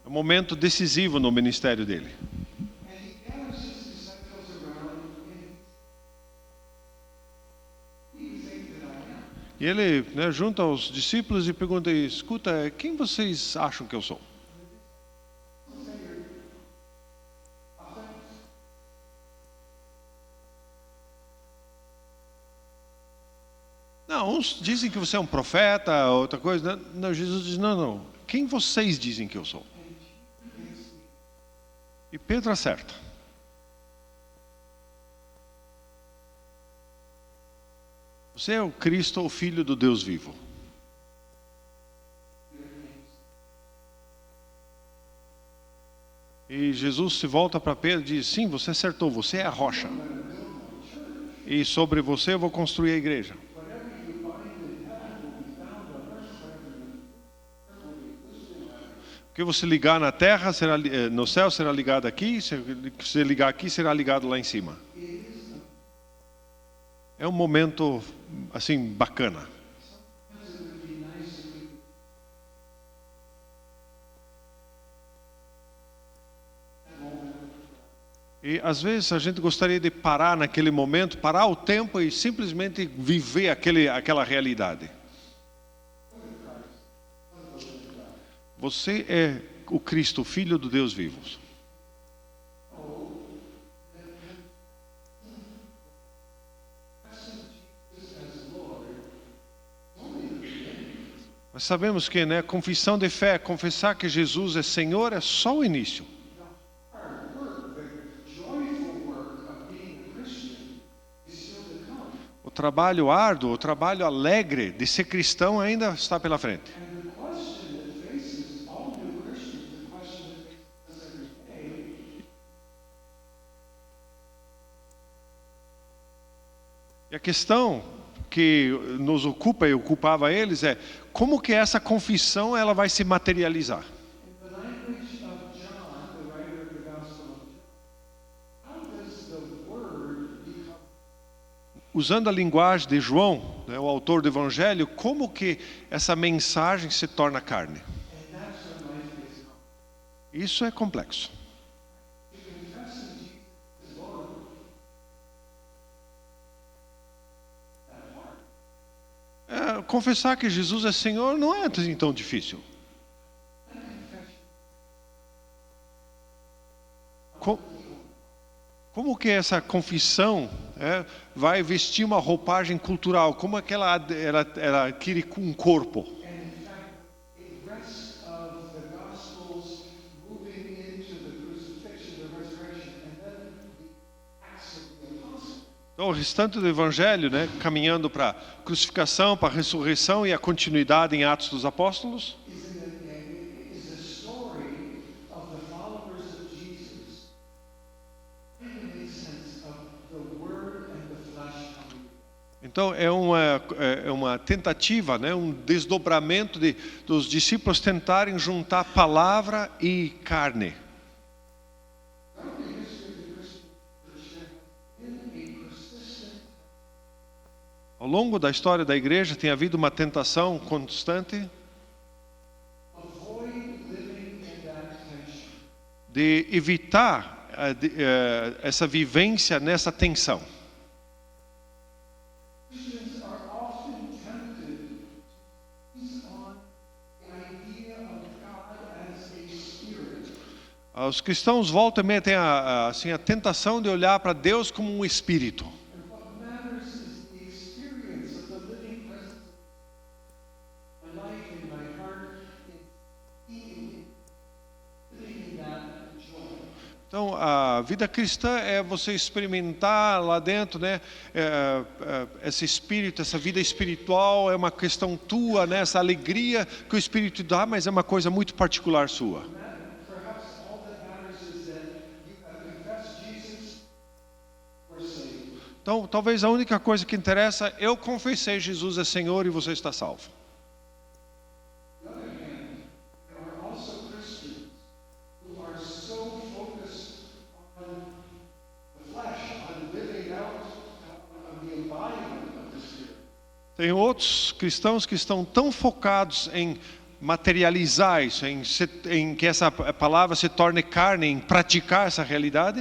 É um momento decisivo no ministério dele. E ele, né, junta aos discípulos e pergunta: escuta, quem vocês acham que eu sou? Não, uns dizem que você é um profeta, outra coisa. Não, Jesus diz: não. Quem vocês dizem que eu sou? E Pedro acerta. Você é o Cristo, o Filho do Deus vivo. E Jesus se volta para Pedro e diz: sim, você acertou, você é a rocha. E sobre você eu vou construir a igreja. O que você ligar na terra, no céu será ligado aqui, se você ligar aqui, será ligado lá em cima. É um momento, assim, bacana. E às vezes a gente gostaria de parar naquele momento, parar o tempo e simplesmente viver aquela realidade. Você é o Cristo, Filho do Deus vivo. Mas sabemos que, né, confissão de fé, confessar que Jesus é Senhor, é só o início. O trabalho árduo, o trabalho alegre de ser cristão ainda está pela frente. E a questão que nos ocupa e ocupava eles é: como que essa confissão ela vai se materializar? Usando a linguagem de João, né, o autor do Evangelho, como que essa mensagem se torna carne? Isso é complexo. Confessar que Jesus é Senhor não é assim tão difícil. Como que essa confissão vai vestir uma roupagem cultural? Como é que ela adquire um corpo? Então, o restante do Evangelho, né, caminhando para a crucificação, para a ressurreição e a continuidade em Atos dos Apóstolos. Então é uma tentativa, né, um desdobramento dos discípulos tentarem juntar palavra e carne. Ao longo da história da igreja tem havido uma tentação constante de evitar essa vivência nessa tensão. Os cristãos voltam e meia têm a tentação de olhar para Deus como um espírito. Então, a vida cristã é você experimentar lá dentro, né? Esse espírito, essa vida espiritual é uma questão tua, né? Essa alegria que o Espírito dá, mas é uma coisa muito particular sua. Perhaps all that matters is that you have confessed Jesus or saved. Então, talvez a única coisa que interessa, eu confessei Jesus é Senhor e você está salvo. On the other hand, there are also Christians who are so focused on the flesh, on living out of the embodiment of the Spirit. Tem outros cristãos que estão tão focados em materializar isso, em que essa palavra se torne carne, em praticar essa realidade.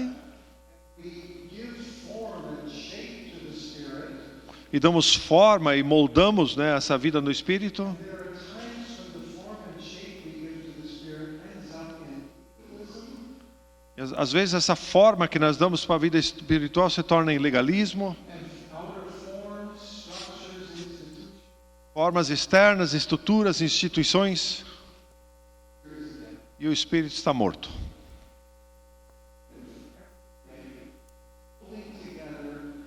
We give form and shape to the Spirit. E damos forma e moldamos, né, essa vida no Espírito. There are times when the form and shape we give to the Spirit ends up in legalism Às vezes essa forma que nós damos para a vida espiritual se torna em legalismo, and outer forms, structures, institutions. formas externas, estruturas, instituições, e o Espírito está morto. Pulling together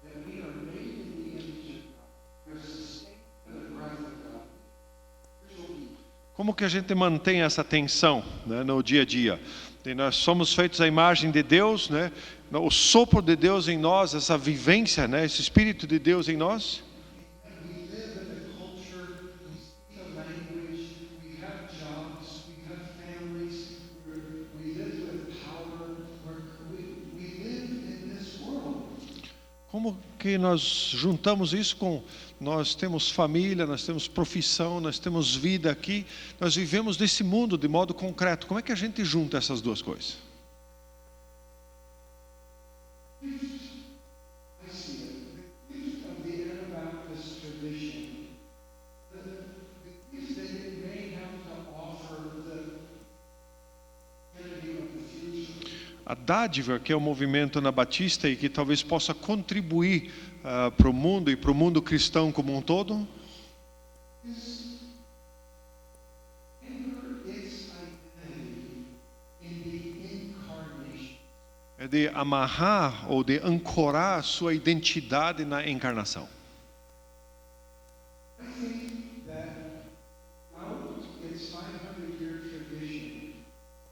that we are made in the image of God. We are sustained by the breath of God. Spiritual being. Como que a gente mantém essa tensão, né, no dia a dia? E nós somos feitos à imagem de Deus, né? O sopro de Deus em nós, essa vivência, né, esse Espírito de Deus em nós. We live in a culture, we speak a language, we have jobs, we have families, we live with power, we live in this world. Como que nós juntamos isso com... Nós temos família, nós temos profissão, nós temos vida aqui. Nós vivemos nesse mundo de modo concreto. Como é que a gente junta essas duas coisas? I see it. The gift of the Anabaptist tradition, the gift that it may have to offer the unity of the future. A dádiva que é o movimento anabatista e que talvez possa contribuir para o mundo e para o mundo cristão como um todo, Anchor its identity in the incarnation. é de amarrar ou de ancorar sua identidade na encarnação. I think that throughout its 500-year tradition,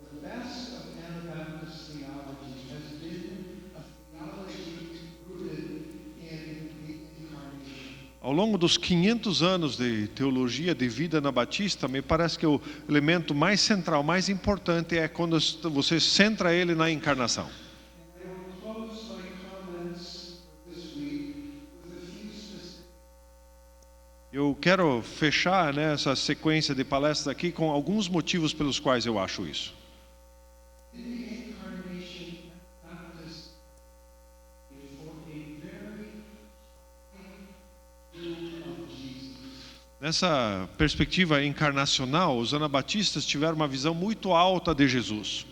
the best of Anabaptist theology has been a theology rooted in the incarnation. Ao longo dos 500 anos de teologia de vida anabatista, me parece que o elemento mais central, mais importante é quando você centra ele na encarnação. And I will close my comments this week with a few specific. Eu quero fechar, né, essa sequência de palestras aqui com alguns motivos pelos quais eu acho isso. In the incarnation, Baptists for a very high view of Jesus. Nessa perspectiva encarnacional, os anabatistas tiveram uma visão muito alta de Jesus.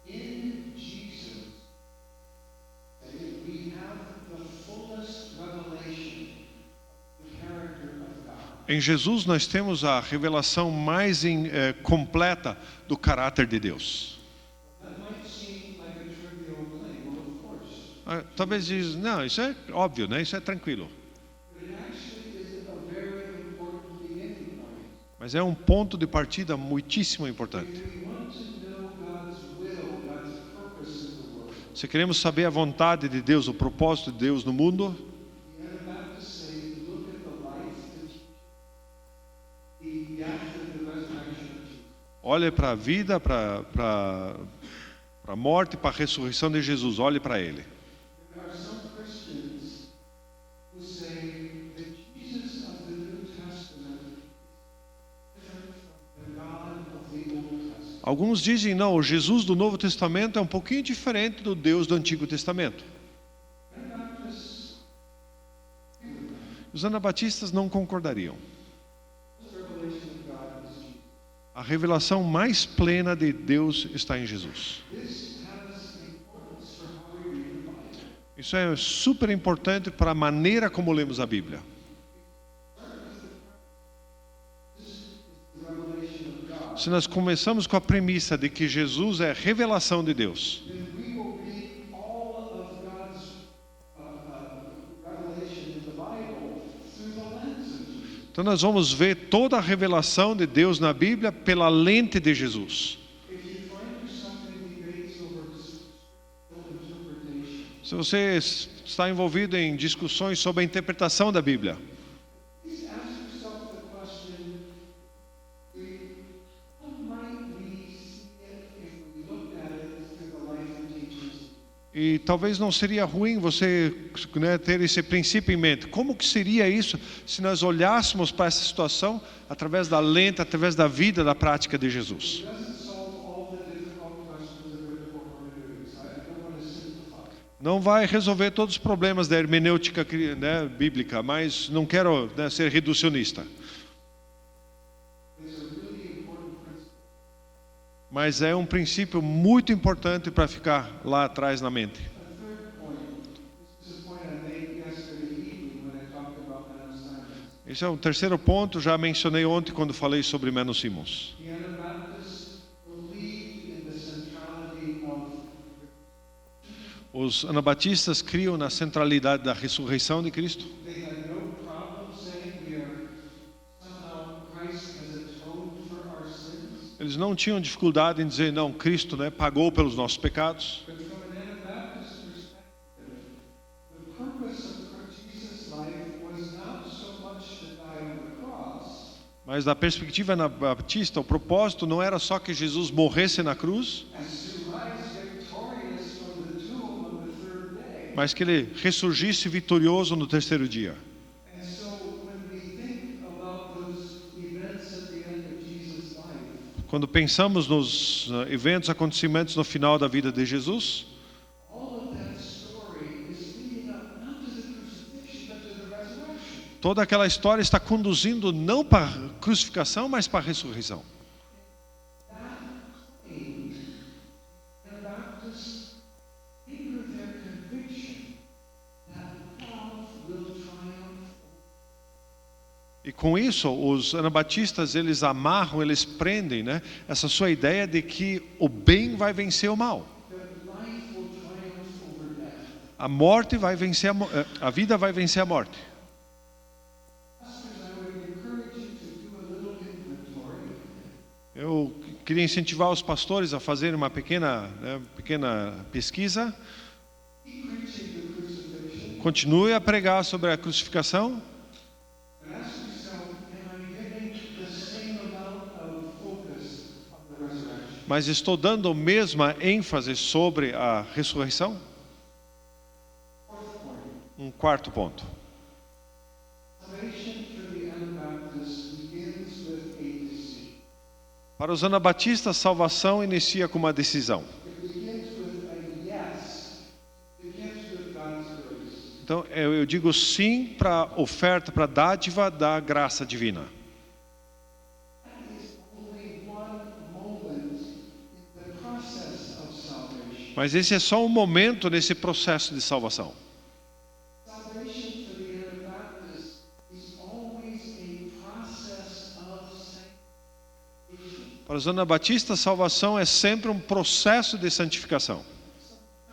In Jesus, we have the fullest revelation of the character of God. Em Jesus nós temos a revelação mais completa do caráter de Deus. That might seem like a trivial claim, well, of course, Talvez diz, não, isso é óbvio, né? Isso é tranquilo. but it actually is a very important beginning point. Mas é um ponto de partida muitíssimo importante. If we want to know God's will, God's purpose in the world, Se queremos saber a vontade de Deus, o propósito de Deus no mundo, the Anabaptists say, look at the life, the death, and the resurrection of Jesus. olhe para a vida, para a morte, para a ressurreição de Jesus, olhe para Ele. There are some Christians who say that Jesus of the New Testament is different from the God of the Old Testament. Alguns dizem, não, o Jesus do Novo Testamento é um pouquinho diferente do Deus do Antigo Testamento. Anabaptists Os anabatistas não concordariam. the revelation of God is Jesus. A revelação mais plena de Deus está em Jesus. This has importance for how we read the Bible. Isso é super importante para a maneira como lemos a Bíblia. This is the revelation of God. God, Se nós começamos com a premissa de que Jesus é a revelação de Deus, then we will read all of God's revelation in the Bible through the lens of Jesus. então nós vamos ver toda a revelação de Deus na Bíblia pela lente de Jesus. If you find yourself in debates over interpretation, Se você está envolvido em discussões sobre a interpretação da Bíblia, please ask yourself the question, how might we see it if we looked at it through the life and teachings? e talvez não seria ruim você, né, ter esse princípio em mente. Como que seria isso se nós olhássemos para essa situação através da lente, através da vida, da prática de Jesus? It doesn't solve all the difficult questions of biblical hermeneutics. I don't want to simplify. Não vai resolver todos os problemas da hermenêutica, né, bíblica, mas não quero, né, ser reducionista. It's a really important principle. Mas é um princípio muito importante para ficar lá atrás na mente. A third point. This is a point I made yesterday evening when I talked about Mount Sinai. Esse é o terceiro ponto, já mencionei ontem quando falei sobre Menno Simons. The Anabaptists believe in the centrality of Os anabatistas criam na centralidade da ressurreição de Cristo. They had no problem saying we are somehow Christ has atoned for our sins. Eles não tinham dificuldade em dizer, não, Cristo, né, pagou pelos nossos pecados. But from an Anabaptist perspective, the purpose of Jesus' life was not so much to die on the cross Mas da perspectiva anabatista, o propósito não era só que Jesus morresse na cruz, as to rise victorious from the tomb on the third day. mas que ele ressurgisse vitorioso no terceiro dia. And so when we think about those events at the end of Jesus' life, Quando pensamos nos eventos, acontecimentos no final da vida de Jesus, all of that story is leading up not to the crucifixion but to the resurrection. toda aquela história está conduzindo não para a crucificação, mas para a ressurreição. Anabaptists anchor their conviction that love will triumph. E com isso, os anabatistas, eles amarram, eles prendem, né, essa sua ideia de que o bem vai vencer o mal. That life will triumph over death. A morte vai vencer a vida vai vencer a morte. Pastors, I would encourage you to do a little inventory. Eu queria incentivar os pastores a fazerem uma pequena pesquisa. Keep preaching the crucifixion Continue a pregar sobre a crucificação, and ask yourself, am I giving the same amount of focus on the resurrection? mas estou dando a mesma ênfase sobre a ressurreição? Fourth point. Um quarto ponto. Salvation for the Anabaptists begins with a decision. Para os anabatistas, salvação inicia com uma decisão. It begins with a yes to the gift of God's grace. Então, eu digo sim para a oferta, para a dádiva da graça divina. That is only one moment in the process of salvation. Mas esse é só um momento nesse processo de salvação. Salvation for the Anabaptists is always a process of sanctification. Para os anabatistas, salvação é sempre um processo de santificação.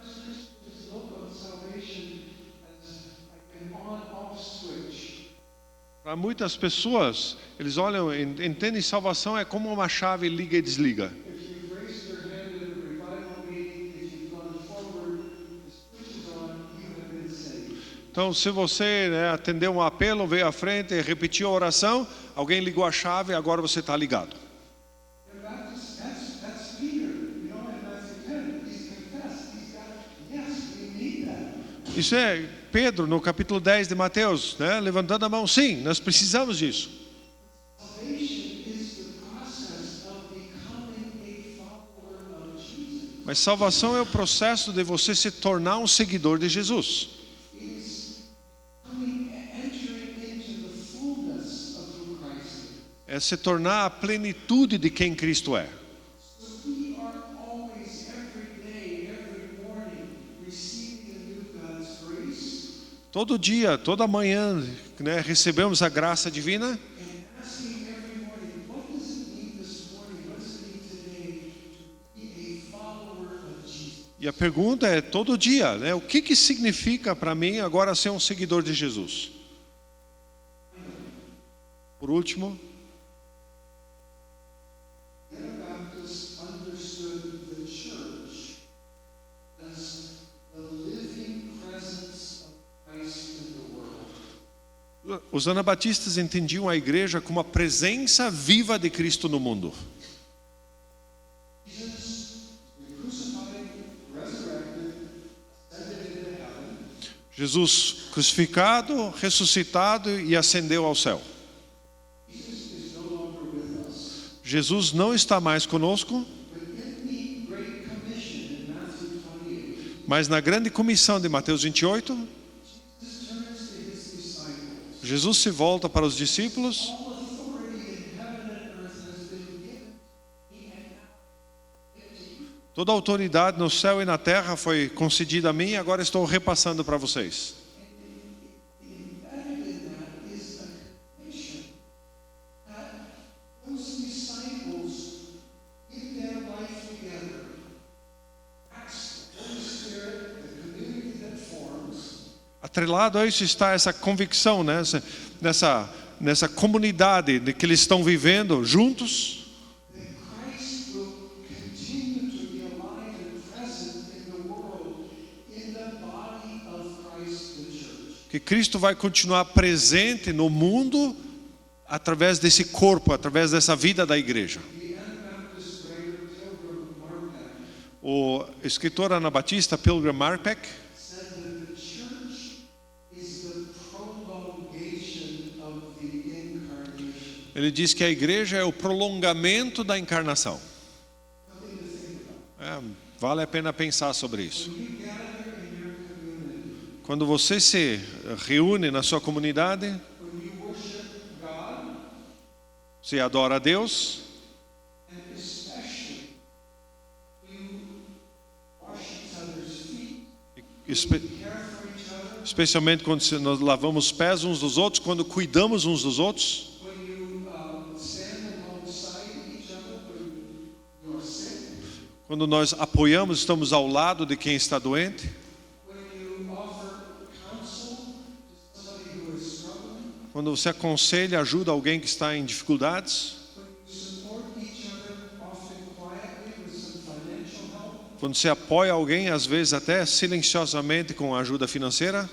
Christians look on salvation as like an on-off switch. Para muitas pessoas, eles olham, entendem salvação é como uma chave liga e desliga. If you've raised your hand at a revival meeting, if you've gone forward, the switch is on, you have been saved. Então, se você, né, atendeu um apelo, veio à frente, repetiu a oração, alguém ligou a chave, agora você está ligado. That's Peter. You know, in Matthew 10, he's confessed. He's got, yes, we need that. Isso é Pedro, no capítulo 10 de Mateus, né, levantando a mão. Sim, nós precisamos disso. Salvation is the process of becoming a follower of Jesus. Mas salvação é o processo de você se tornar um seguidor de Jesus. It is entering into the fullness of who Christ is. É se tornar a plenitude de quem Cristo é. So we are always, every day, every morning, receiving anew God's grace Todo dia, toda manhã, né, recebemos a graça divina and asking every morning, what does it mean this morning? What does E a pergunta é todo dia, né? O que significa para mim agora ser um seguidor de Jesus? Por último, Anabaptists understood the church as the living presence of Christ in the world. os anabatistas entendiam a igreja como a presença viva de Cristo no mundo. Jesus crucificado, ressuscitado e ascendeu ao céu. Jesus não está mais conosco, mas na grande comissão de Mateus 28, Jesus se volta para os discípulos. Toda a autoridade no céu e na terra foi concedida a mim e agora estou repassando para vocês. Atrelado a isso está essa convicção, né? nessa comunidade de que eles estão vivendo juntos. Que Cristo vai continuar presente no mundo através desse corpo, através dessa vida da igreja. O escritor anabatista Pilgrim Marpeck ele diz que a igreja é o prolongamento da encarnação. Vale a pena pensar sobre isso. Quando você se reúne na sua comunidade, você adora a Deus, especialmente quando nós lavamos os pés uns dos outros, quando cuidamos uns dos outros, quando nós apoiamos, estamos ao lado de quem está doente, quando você aconselha, ajuda alguém que está em dificuldades, quando você apoia alguém, às vezes até silenciosamente com ajuda financeira,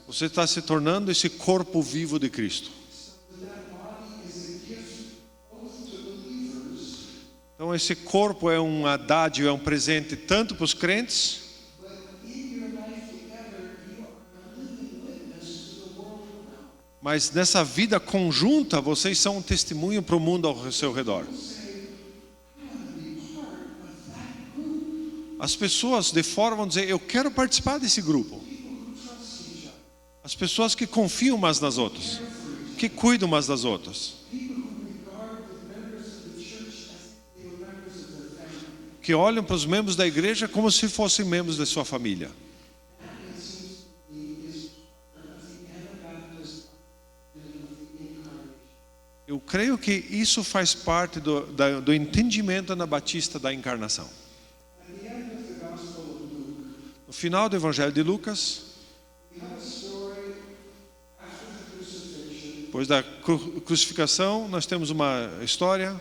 você está se tornando esse corpo vivo de Cristo. Então esse corpo é uma dádiva, é um presente tanto para os crentes, mas nessa vida conjunta, vocês são um testemunho para o mundo ao seu redor. As pessoas de fora vão dizer, eu quero participar desse grupo. As pessoas que confiam umas nas outras, que cuidam umas das outras, que olham para os membros da igreja como se fossem membros de sua família. Eu creio que isso faz parte do entendimento anabatista da encarnação. No final do Evangelho de Lucas, depois da crucificação, nós temos uma história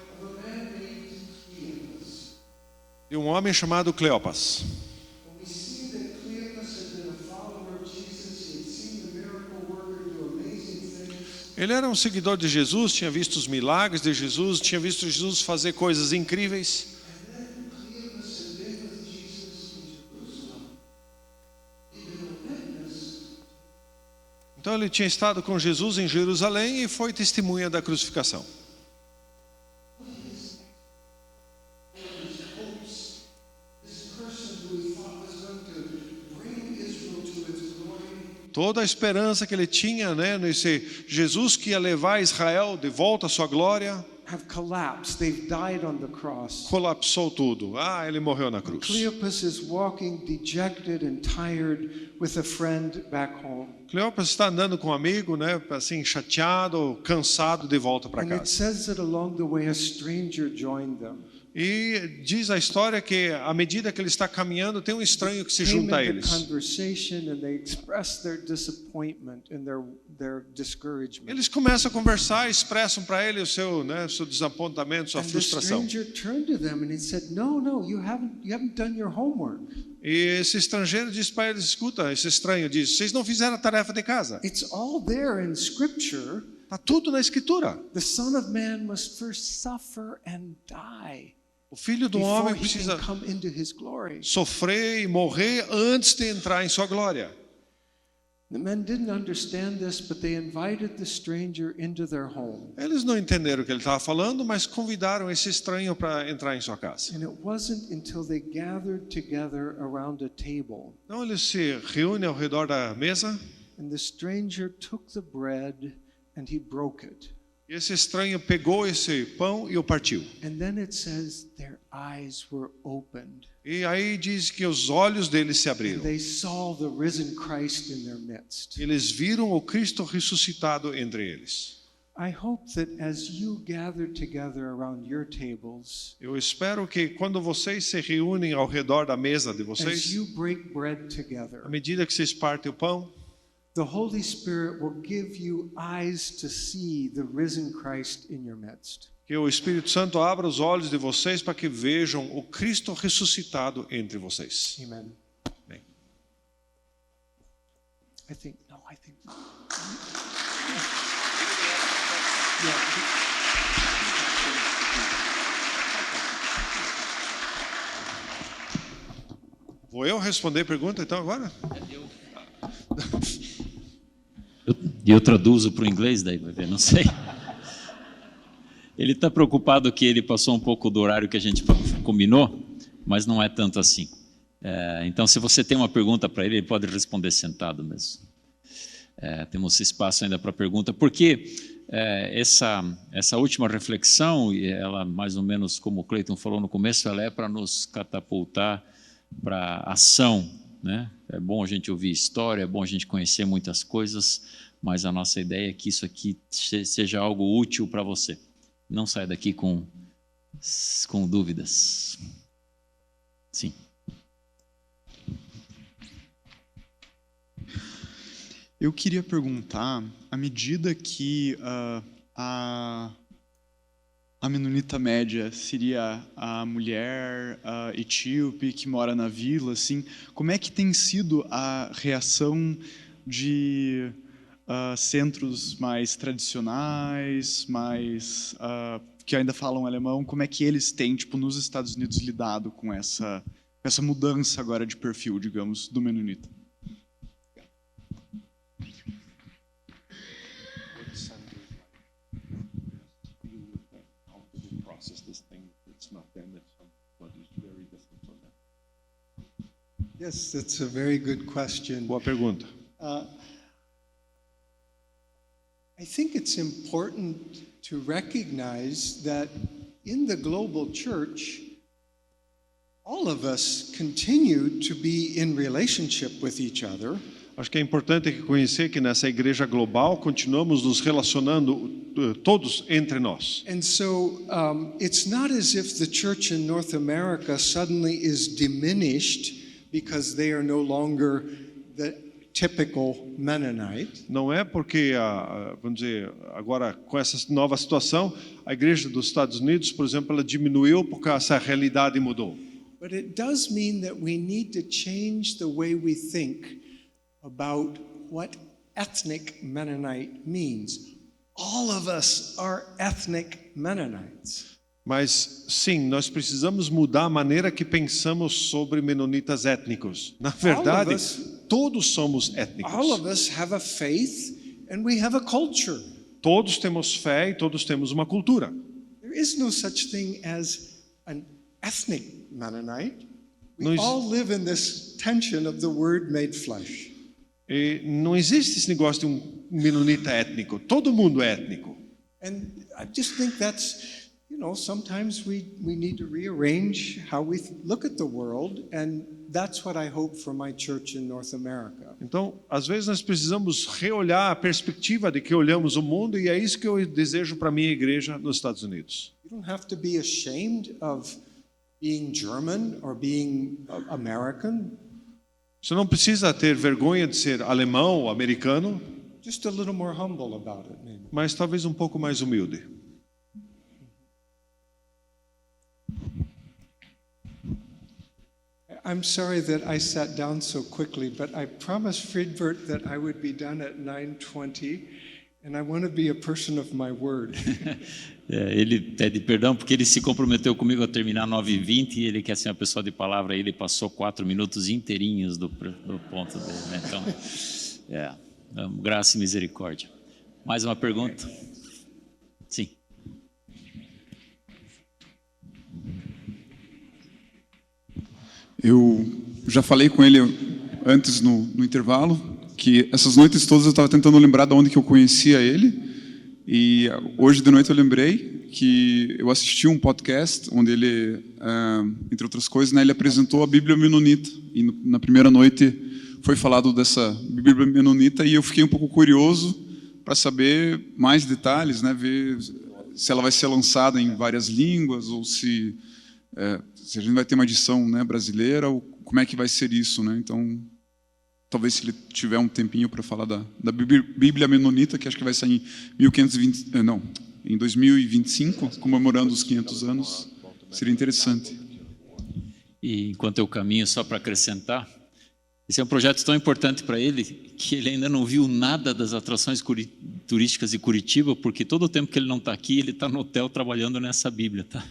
de um homem chamado Cleopas. Ele era um seguidor de Jesus, tinha visto os milagres de Jesus, tinha visto Jesus fazer coisas incríveis. Então ele tinha estado com Jesus em Jerusalém e foi testemunha da crucificação. Toda a esperança que ele tinha, né, nesse Jesus que ia levar Israel de volta à sua glória, have collapsed. They've died on the cross. colapsou tudo. Ele morreu na cruz. Cleopas is walking dejected and tired with a friend back home. Cleopas está andando com um amigo, né, assim, chateado, cansado, de volta para And it casa. says that along the way a stranger joined them. E diz a história que à medida que ele está caminhando, tem um estranho que se Came junta a into eles. conversation and they expressed their disappointment and their discouragement. Eles começam a conversar, expressam para ele o seu desapontamento, sua And the frustração. stranger turned to them and he said, "No, you haven't done your homework. E esse estrangeiro diz para eles, escuta, esse estranho diz, vocês não fizeram a tarefa de casa. It's all there in Scripture. Está tudo na Escritura. The Son of Man must first suffer and die O Filho do before Homem he precisa can come into his glory." sofrer e morrer antes de entrar em sua glória. The men didn't understand this, but they invited the stranger into their home. Eles não entenderam o que ele estava falando, mas convidaram esse estranho para entrar em sua casa. And it wasn't until they gathered together around a table Então eles se reúnem ao redor da mesa and the stranger took the bread and he broke it. e esse estranho pegou esse pão e o partiu. And then it says their eyes were opened. E aí diz que os olhos deles se And abriram. they saw the risen Christ in their midst. Eles viram o Cristo ressuscitado entre eles. I hope that as you gather together around your tables, Eu espero que quando vocês se reúnem ao redor da mesa de as vocês, you break bread together, à medida que vocês partem o pão, the Holy Spirit will give you eyes to see the risen Christ in your midst. que o Espírito Santo abra os olhos de vocês para que vejam o Cristo ressuscitado entre vocês. Amen. Amém. I think. Vou eu responder a pergunta então agora? Eu traduzo para o inglês, daí vai ver, não sei. Ele está preocupado que ele passou um pouco do horário que a gente combinou, mas não é tanto assim. Então, se você tem uma pergunta para ele, ele pode responder sentado mesmo. Temos espaço ainda para pergunta, porque essa última reflexão, e ela mais ou menos como o Cleiton falou no começo, ela é para nos catapultar para ação, né? É bom a gente ouvir história, é bom a gente conhecer muitas coisas, mas a nossa ideia é que isso aqui seja algo útil para você. Não saia daqui com dúvidas. Sim. Eu queria perguntar, à medida que a menonita média seria a mulher etíope que mora na vila, assim, como é que tem sido a reação de centros mais tradicionais, mais que ainda falam alemão, como é que eles têm, tipo, nos Estados Unidos lidado com essa mudança agora de perfil, digamos, do menonita? Yes, that's a very good question. Boa pergunta. I think it's important to recognize that in the global church, all of us continue to be in relationship with each other. Acho que é importante reconhecer que nessa igreja global continuamos nos relacionando todos entre nós. And so it's not as if the church in North America suddenly is diminished because they are no longer the typical Mennonite. Não é porque, vamos dizer, agora com essa nova situação, a igreja dos Estados Unidos, por exemplo, ela diminuiu porque essa realidade mudou. But it does mean that we need to change the way we think about what ethnic Mennonite means. All of us are ethnic Mennonites. Mas sim, nós precisamos mudar a maneira que pensamos sobre menonitas étnicos. Na verdade, todos somos étnicos. All of us have a faith and we have a culture. Todos temos fé e todos temos uma cultura. There is no such thing as an ethnic Mennonite. We Não all live in this tension of the Word made flesh. E não existe esse negócio de um menonita étnico. Todo mundo é étnico. And I just think that's, sometimes we need to rearrange how we look at the world, and that's what I hope for my church in North America. Então, às vezes nós precisamos reolhar a perspectiva de que olhamos o mundo, e é isso que eu desejo para a minha igreja nos Estados Unidos. You don't have to be ashamed of being German or being American. Você não precisa ter vergonha de ser alemão ou americano, Just a little more humble about it, maybe. mas talvez um pouco mais humilde. I'm sorry that I sat down so quickly, but I promised Friedbert that I would be done at 9:20, and I want to be a person of my word. Ele pede perdão porque ele se comprometeu comigo a terminar 9h20 e ele quer ser uma pessoa de palavra. Ele passou 4 minutos inteirinhos do ponto dele, né? Então, graça e misericórdia. Mais uma pergunta? Sim. Eu já falei com ele antes no intervalo que essas noites todas eu estava tentando lembrar de onde que eu conhecia ele, e hoje de noite eu lembrei que eu assisti um podcast onde ele, entre outras coisas, né, ele apresentou a Bíblia Menonita, e na primeira noite foi falado dessa Bíblia Menonita e eu fiquei um pouco curioso para saber mais detalhes, né, ver se ela vai ser lançada em várias línguas ou se a gente vai ter uma edição, né, brasileira, ou como é que vai ser isso, né? Então, talvez se ele tiver um tempinho para falar da Bíblia Menonita, que acho que vai sair em 2025, comemorando os 500 anos, seria interessante. E enquanto eu caminho, só para acrescentar, esse é um projeto tão importante para ele que ele ainda não viu nada das atrações turísticas de Curitiba, porque todo o tempo que ele não está aqui, ele está no hotel trabalhando nessa Bíblia, tá?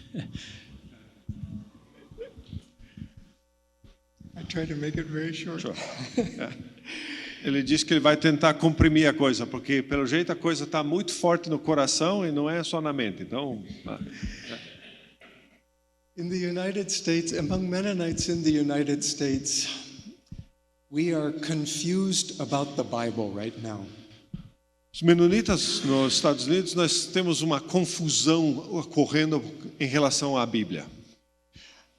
I try to make it very short. Ele diz que ele vai tentar comprimir a coisa, porque pelo jeito a coisa está muito forte no coração e não é só na mente. Então, In the United States, among Mennonites in the United States, We are confused about the Bible right now. os menonitas nos Estados Unidos, nós temos uma confusão ocorrendo em relação à Bíblia.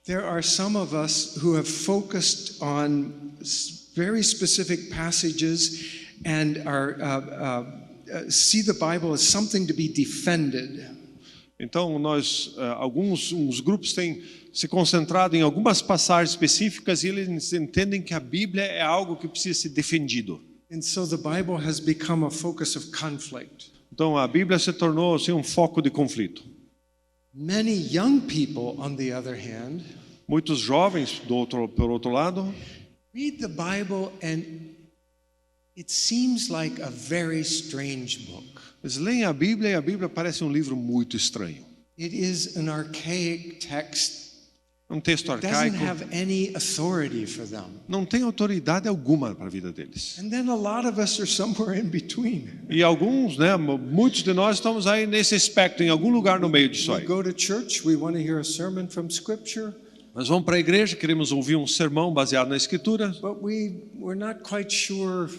there are some of us who have focused on very specific passages and see the Bible as something to be defended. Então, uns grupos têm se concentrado em algumas passagens específicas e eles entendem que a Bíblia é algo que precisa ser defendido. And so the Bible has become a focus of conflict. Então, a Bíblia se tornou assim, um foco de conflito. Many young people, on the other hand, Muitos jovens, por outro lado, read the Bible and it seems like a very strange book. eles leem a Bíblia e a Bíblia parece um livro muito estranho. It is an archaic text. Um texto It doesn't arcaico, have any authority for them. não tem autoridade alguma para a vida deles. And then a lot of us are somewhere in between. E alguns, muitos de nós estamos aí nesse aspecto, em algum lugar no meio disso We aí. go to church, we want to hear a sermon from Scripture, Nós vamos para a igreja, queremos ouvir um sermão baseado na Escritura, but we're not quite sure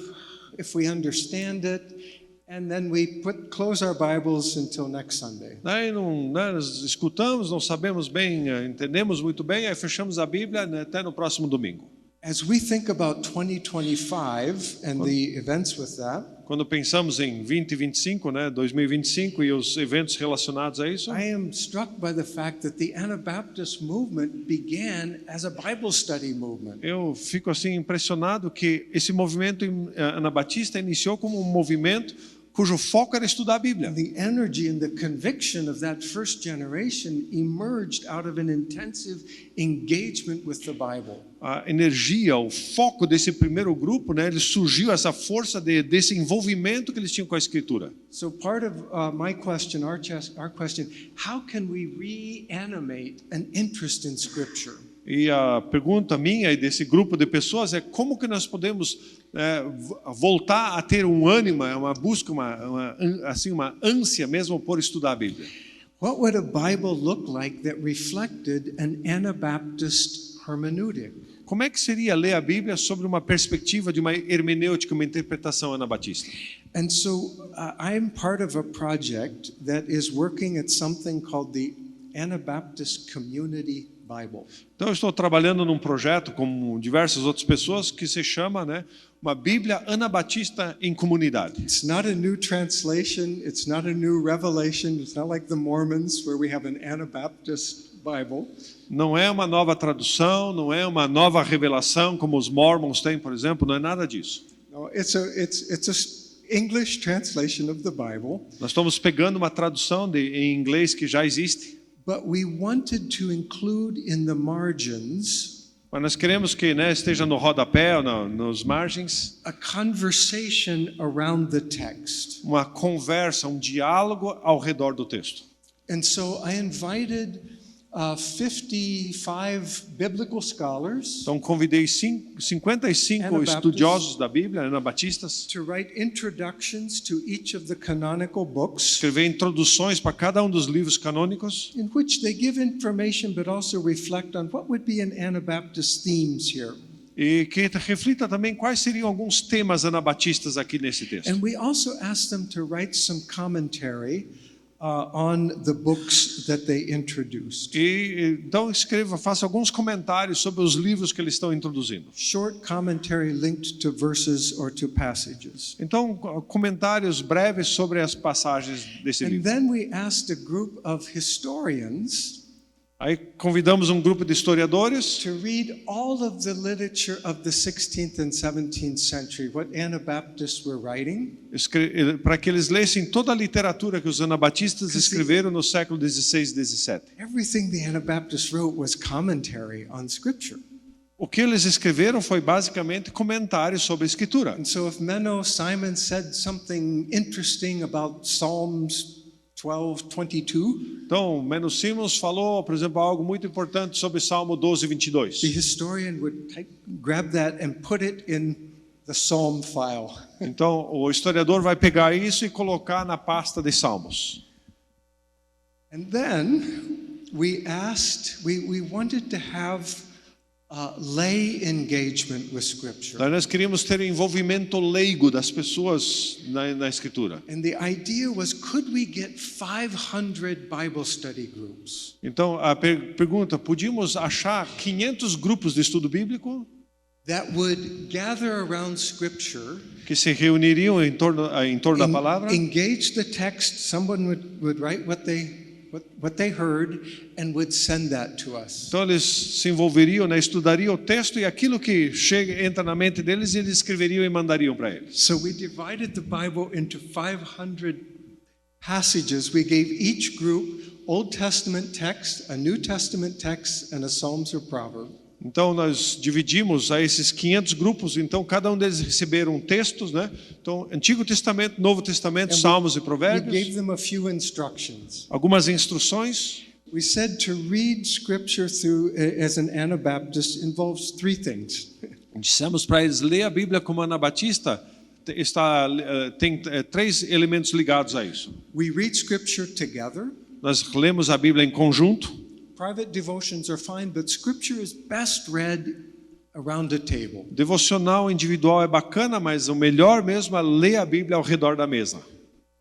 if we understand it, and then we close our Bibles until next Sunday. Daí nós escutamos, não sabemos bem, entendemos muito bem, aí fechamos a Bíblia até no próximo domingo. As we think about 2025 and the events with that, Quando pensamos em 2025, 2025 e os eventos relacionados a isso, I am struck by the fact that the Anabaptist movement began as a Bible study movement. eu fico assim impressionado que esse movimento anabatista iniciou como um movimento cujo foco era estudar a Bíblia. The energy and the conviction of that first generation emerged out of an intensive engagement with the Bible. A energia, o foco desse primeiro grupo, ele surgiu essa força desse envolvimento que eles tinham com a Escritura. So part of my question, our question, how can we reanimate an interest in Scripture? E a pergunta minha e desse grupo de pessoas é como que nós podemos voltar a ter um ânimo, uma busca, uma ânsia mesmo por estudar a Bíblia. What would a Bible look like that reflected an Anabaptist hermeneutic? Como é que seria ler a Bíblia sobre uma perspectiva de uma hermenêutica, uma interpretação anabatista? And so I'm part of a project that is working at something called the Anabaptist Community Bible. Então eu estou trabalhando num projeto com diversas outras pessoas que se chama, né, uma Bíblia Anabatista em Comunidade. It's not a new translation, it's not a new revelation, it's not like the Mormons where we have an Anabaptist Bible. Não é uma nova tradução, não é uma nova revelação como os Mormons têm, por exemplo, não é nada disso. No, it's a English translation of the Bible, Nós estamos pegando uma tradução em inglês que já existe, but we wanted to include in the margins mas nós queremos que, né, esteja no rodapé ou nos margens a conversation around the text. uma conversa, um diálogo ao redor do texto. And so I invited 55 biblical scholars Então convidei 55 Anabaptists. estudiosos da Bíblia, anabatistas, to write introductions to each of the canonical books, escrever introduções para cada um dos livros canônicos, in which they give information but also reflect on what would be an Anabaptist themes here. e que reflita também quais seriam alguns temas anabatistas aqui nesse texto. And we also asked them to write some commentary on the books that they introduced. E então faça alguns comentários sobre os livros que eles estão introduzindo. Short commentary linked to verses or to passages. Então, comentários breves sobre as passagens desse And livro. then we asked a group of historians Aí convidamos um grupo de historiadores to read all of the literature of the 16th and 17th century, what Anabaptists were writing. para que eles lessem toda a literatura que os anabatistas escreveram no século 16 e 17. Everything the Anabaptists wrote was commentary on Scripture. O que eles escreveram foi basicamente comentários sobre a Escritura. And so if Menno Simon said something interesting about Psalms 12:22, Então, Menno Simons falou, por exemplo, algo muito importante sobre Salmo 12, 22. the historian would grab that and put it in the Psalm file. Então, o historiador vai pegar isso e colocar na pasta de Salmos. And then we wanted to have lay engagement with Scripture. Daí nós queríamos ter envolvimento leigo das pessoas na Escritura. And the idea was, could we get 500 Bible study groups? Então, a pergunta, podíamos achar 500 grupos de estudo bíblico That would gather around Scripture, que se reuniriam em torno da palavra, engage the text. Someone would write what they heard and would send that to us. então eles se envolveriam, né, estudariam o texto e aquilo que entra na mente deles, eles escreveriam e mandariam para eles. So we divided the Bible into 500 passages. We gave each group Old Testament text, a New Testament text, and a Psalms or Proverb. Então nós dividimos a esses 500 grupos, então cada um deles receberam textos, né? Então Antigo Testamento, Novo Testamento, Salmos e We Provérbios, gave them a few instructions. algumas instruções. We said to read Scripture through as an Anabaptist involves three things. Dissemos para eles ler a Bíblia como anabatista, tem 3 elementos ligados a isso. We read Scripture together. Nós lemos a Bíblia em conjunto. Private devotions are fine, but Scripture is best read around a table. Devocional individual é bacana, mas o melhor mesmo é ler a Bíblia ao redor da mesa.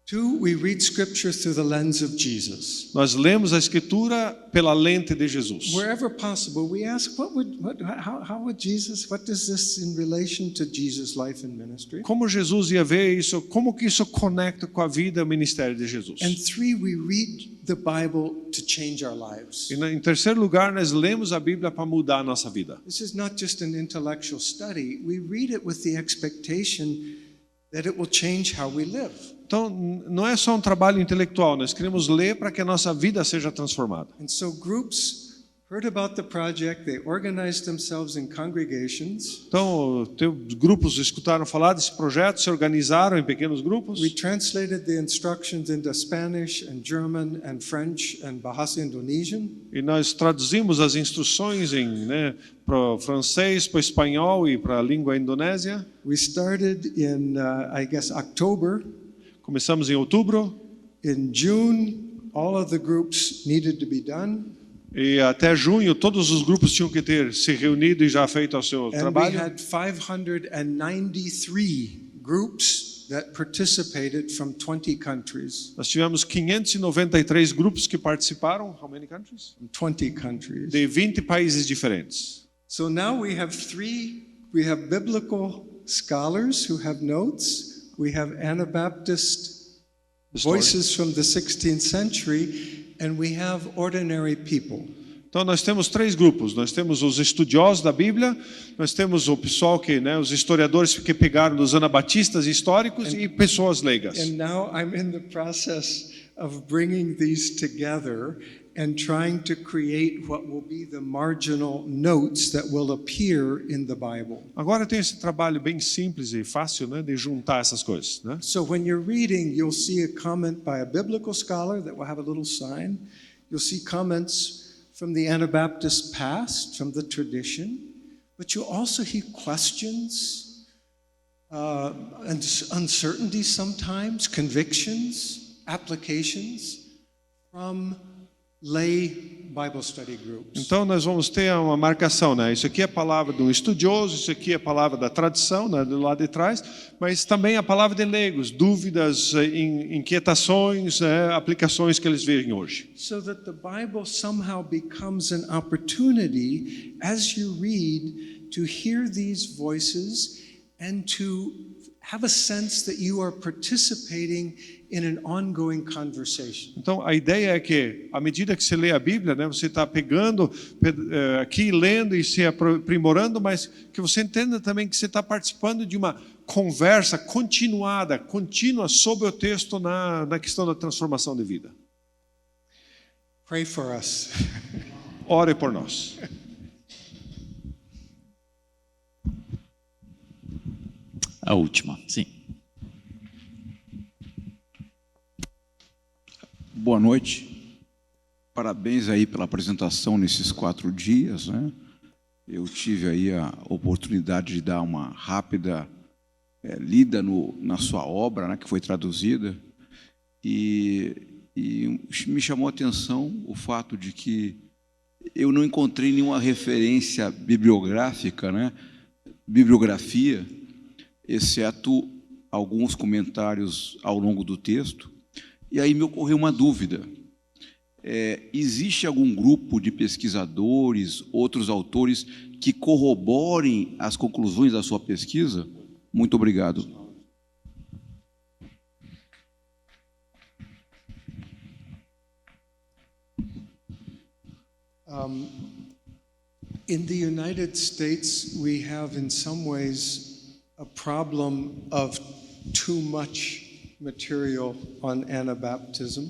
2, we read Scripture through the lens of Jesus. Nós lemos a Escritura pela lente de Jesus. Wherever possible, we ask, how would Jesus, what does this in relation to Jesus' life and ministry? Como Jesus ia ver isso, como que isso conecta com a vida e o ministério de Jesus. And 3, we read the Bible to change our lives. E em terceiro lugar, nós lemos a Bíblia para mudar a nossa vida. This is not just an intellectual study. We read it with the expectation that it will change how we live. Então, não é só um trabalho intelectual, nós queremos ler para que a nossa vida seja transformada. And so groups heard about the project, they organized themselves in congregations. Então, grupos escutaram falar desse projeto, se organizaram em pequenos grupos. We translated the instructions into Spanish and German and French and Bahasa Indonesian. E nós traduzimos as instruções para o francês, para o espanhol e para a língua indonésia. We started in, October. Começamos em outubro. In June, all of the groups needed to be done. E até junho, todos os grupos tinham que ter se reunido e já feito o seu And we trabalho. had 593 groups that participated from 20 countries. Nós tivemos 593 grupos que participaram. How many countries? From 20 countries. De 20 países diferentes. So now we have biblical scholars who have notes. We have Anabaptist voices from the 16th century, and we have ordinary people. Então nós temos 3 grupos. Nós temos os estudiosos da Bíblia, nós temos o pessoal que, né, os historiadores que pegaram dos anabatistas históricos e pessoas leigas. And now I'm in the process of bringing these together and trying to create what will be the marginal notes that will appear in the Bible. Agora tem esse trabalho bem simples e fácil, né, de juntar essas coisas, né? So when you're reading, you'll see a comment by a biblical scholar that will have a little sign. You'll see comments from the Anabaptist past, from the tradition, but you'll also hear questions, and uncertainties sometimes, convictions, applications from lay Bible study groups. Então nós vamos ter uma marcação, né? Isso aqui é a palavra de um estudioso, isso aqui é a palavra da tradição, né, do lado de trás, mas também a palavra de leigos, dúvidas, inquietações, né, aplicações que eles veem hoje. So that the Bible somehow becomes an opportunity as you read to hear these voices and to have a sense that you are participating in an ongoing conversation. Então a ideia é que à medida que você lê a Bíblia, né, você está pegando aqui, lendo e se aprimorando, mas que você entenda também que você está participando de uma conversa contínua sobre o texto na questão da transformação de vida. Pray for us. Ore por nós. A última, sim. Boa noite. Parabéns aí pela apresentação nesses 4 dias, né? Eu tive aí a oportunidade de dar uma rápida lida na sua obra, né, que foi traduzida, e me chamou a atenção o fato de que eu não encontrei nenhuma referência bibliográfica, né, bibliografia, exceto alguns comentários ao longo do texto. E aí me ocorreu uma dúvida. Existe algum grupo de pesquisadores, outros autores, que corroborem as conclusões da sua pesquisa? Muito obrigado. In the United States, we have in some ways a problem of too much material on Anabaptism.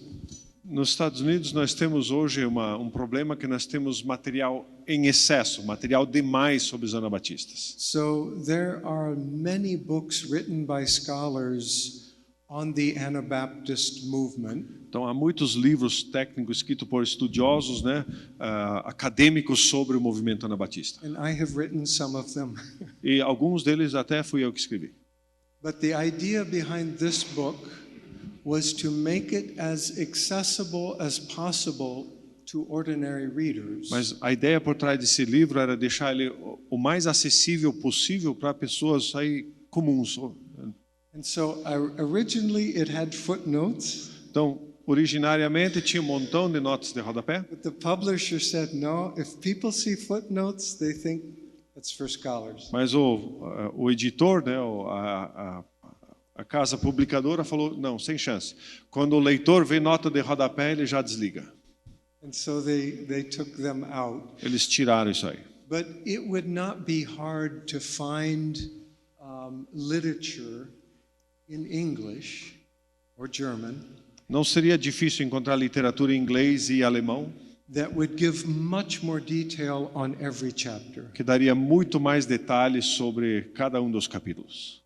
Nos Estados Unidos nós temos hoje um problema que nós temos material em excesso, material demais sobre os anabatistas. So there are many books written by scholars on the Anabaptist movement. Então há muitos livros técnicos escritos por estudiosos, né, acadêmicos sobre o movimento anabatista. And I have written some of them. E alguns deles até fui eu que escrevi. But the idea behind this book was to make it as accessible as possible to ordinary readers. Mas a ideia por trás desse livro era deixar ele o mais acessível possível para pessoas aí comuns. And so originally it had footnotes. Então, originariamente tinha um montão de notas de rodapé. But the publisher said, no, if people see footnotes, they think it's for scholars. Mas o editor, né, a casa publicadora falou, não, sem chance. Quando o leitor vê nota de rodapé, ele já desliga. And so they took them out. Eles tiraram isso aí. But it would not be hard to find literature in English or German Não seria difícil encontrar literatura em inglês e alemão that would give much more detail on every chapter. que daria muito mais detalhes sobre cada um dos capítulos.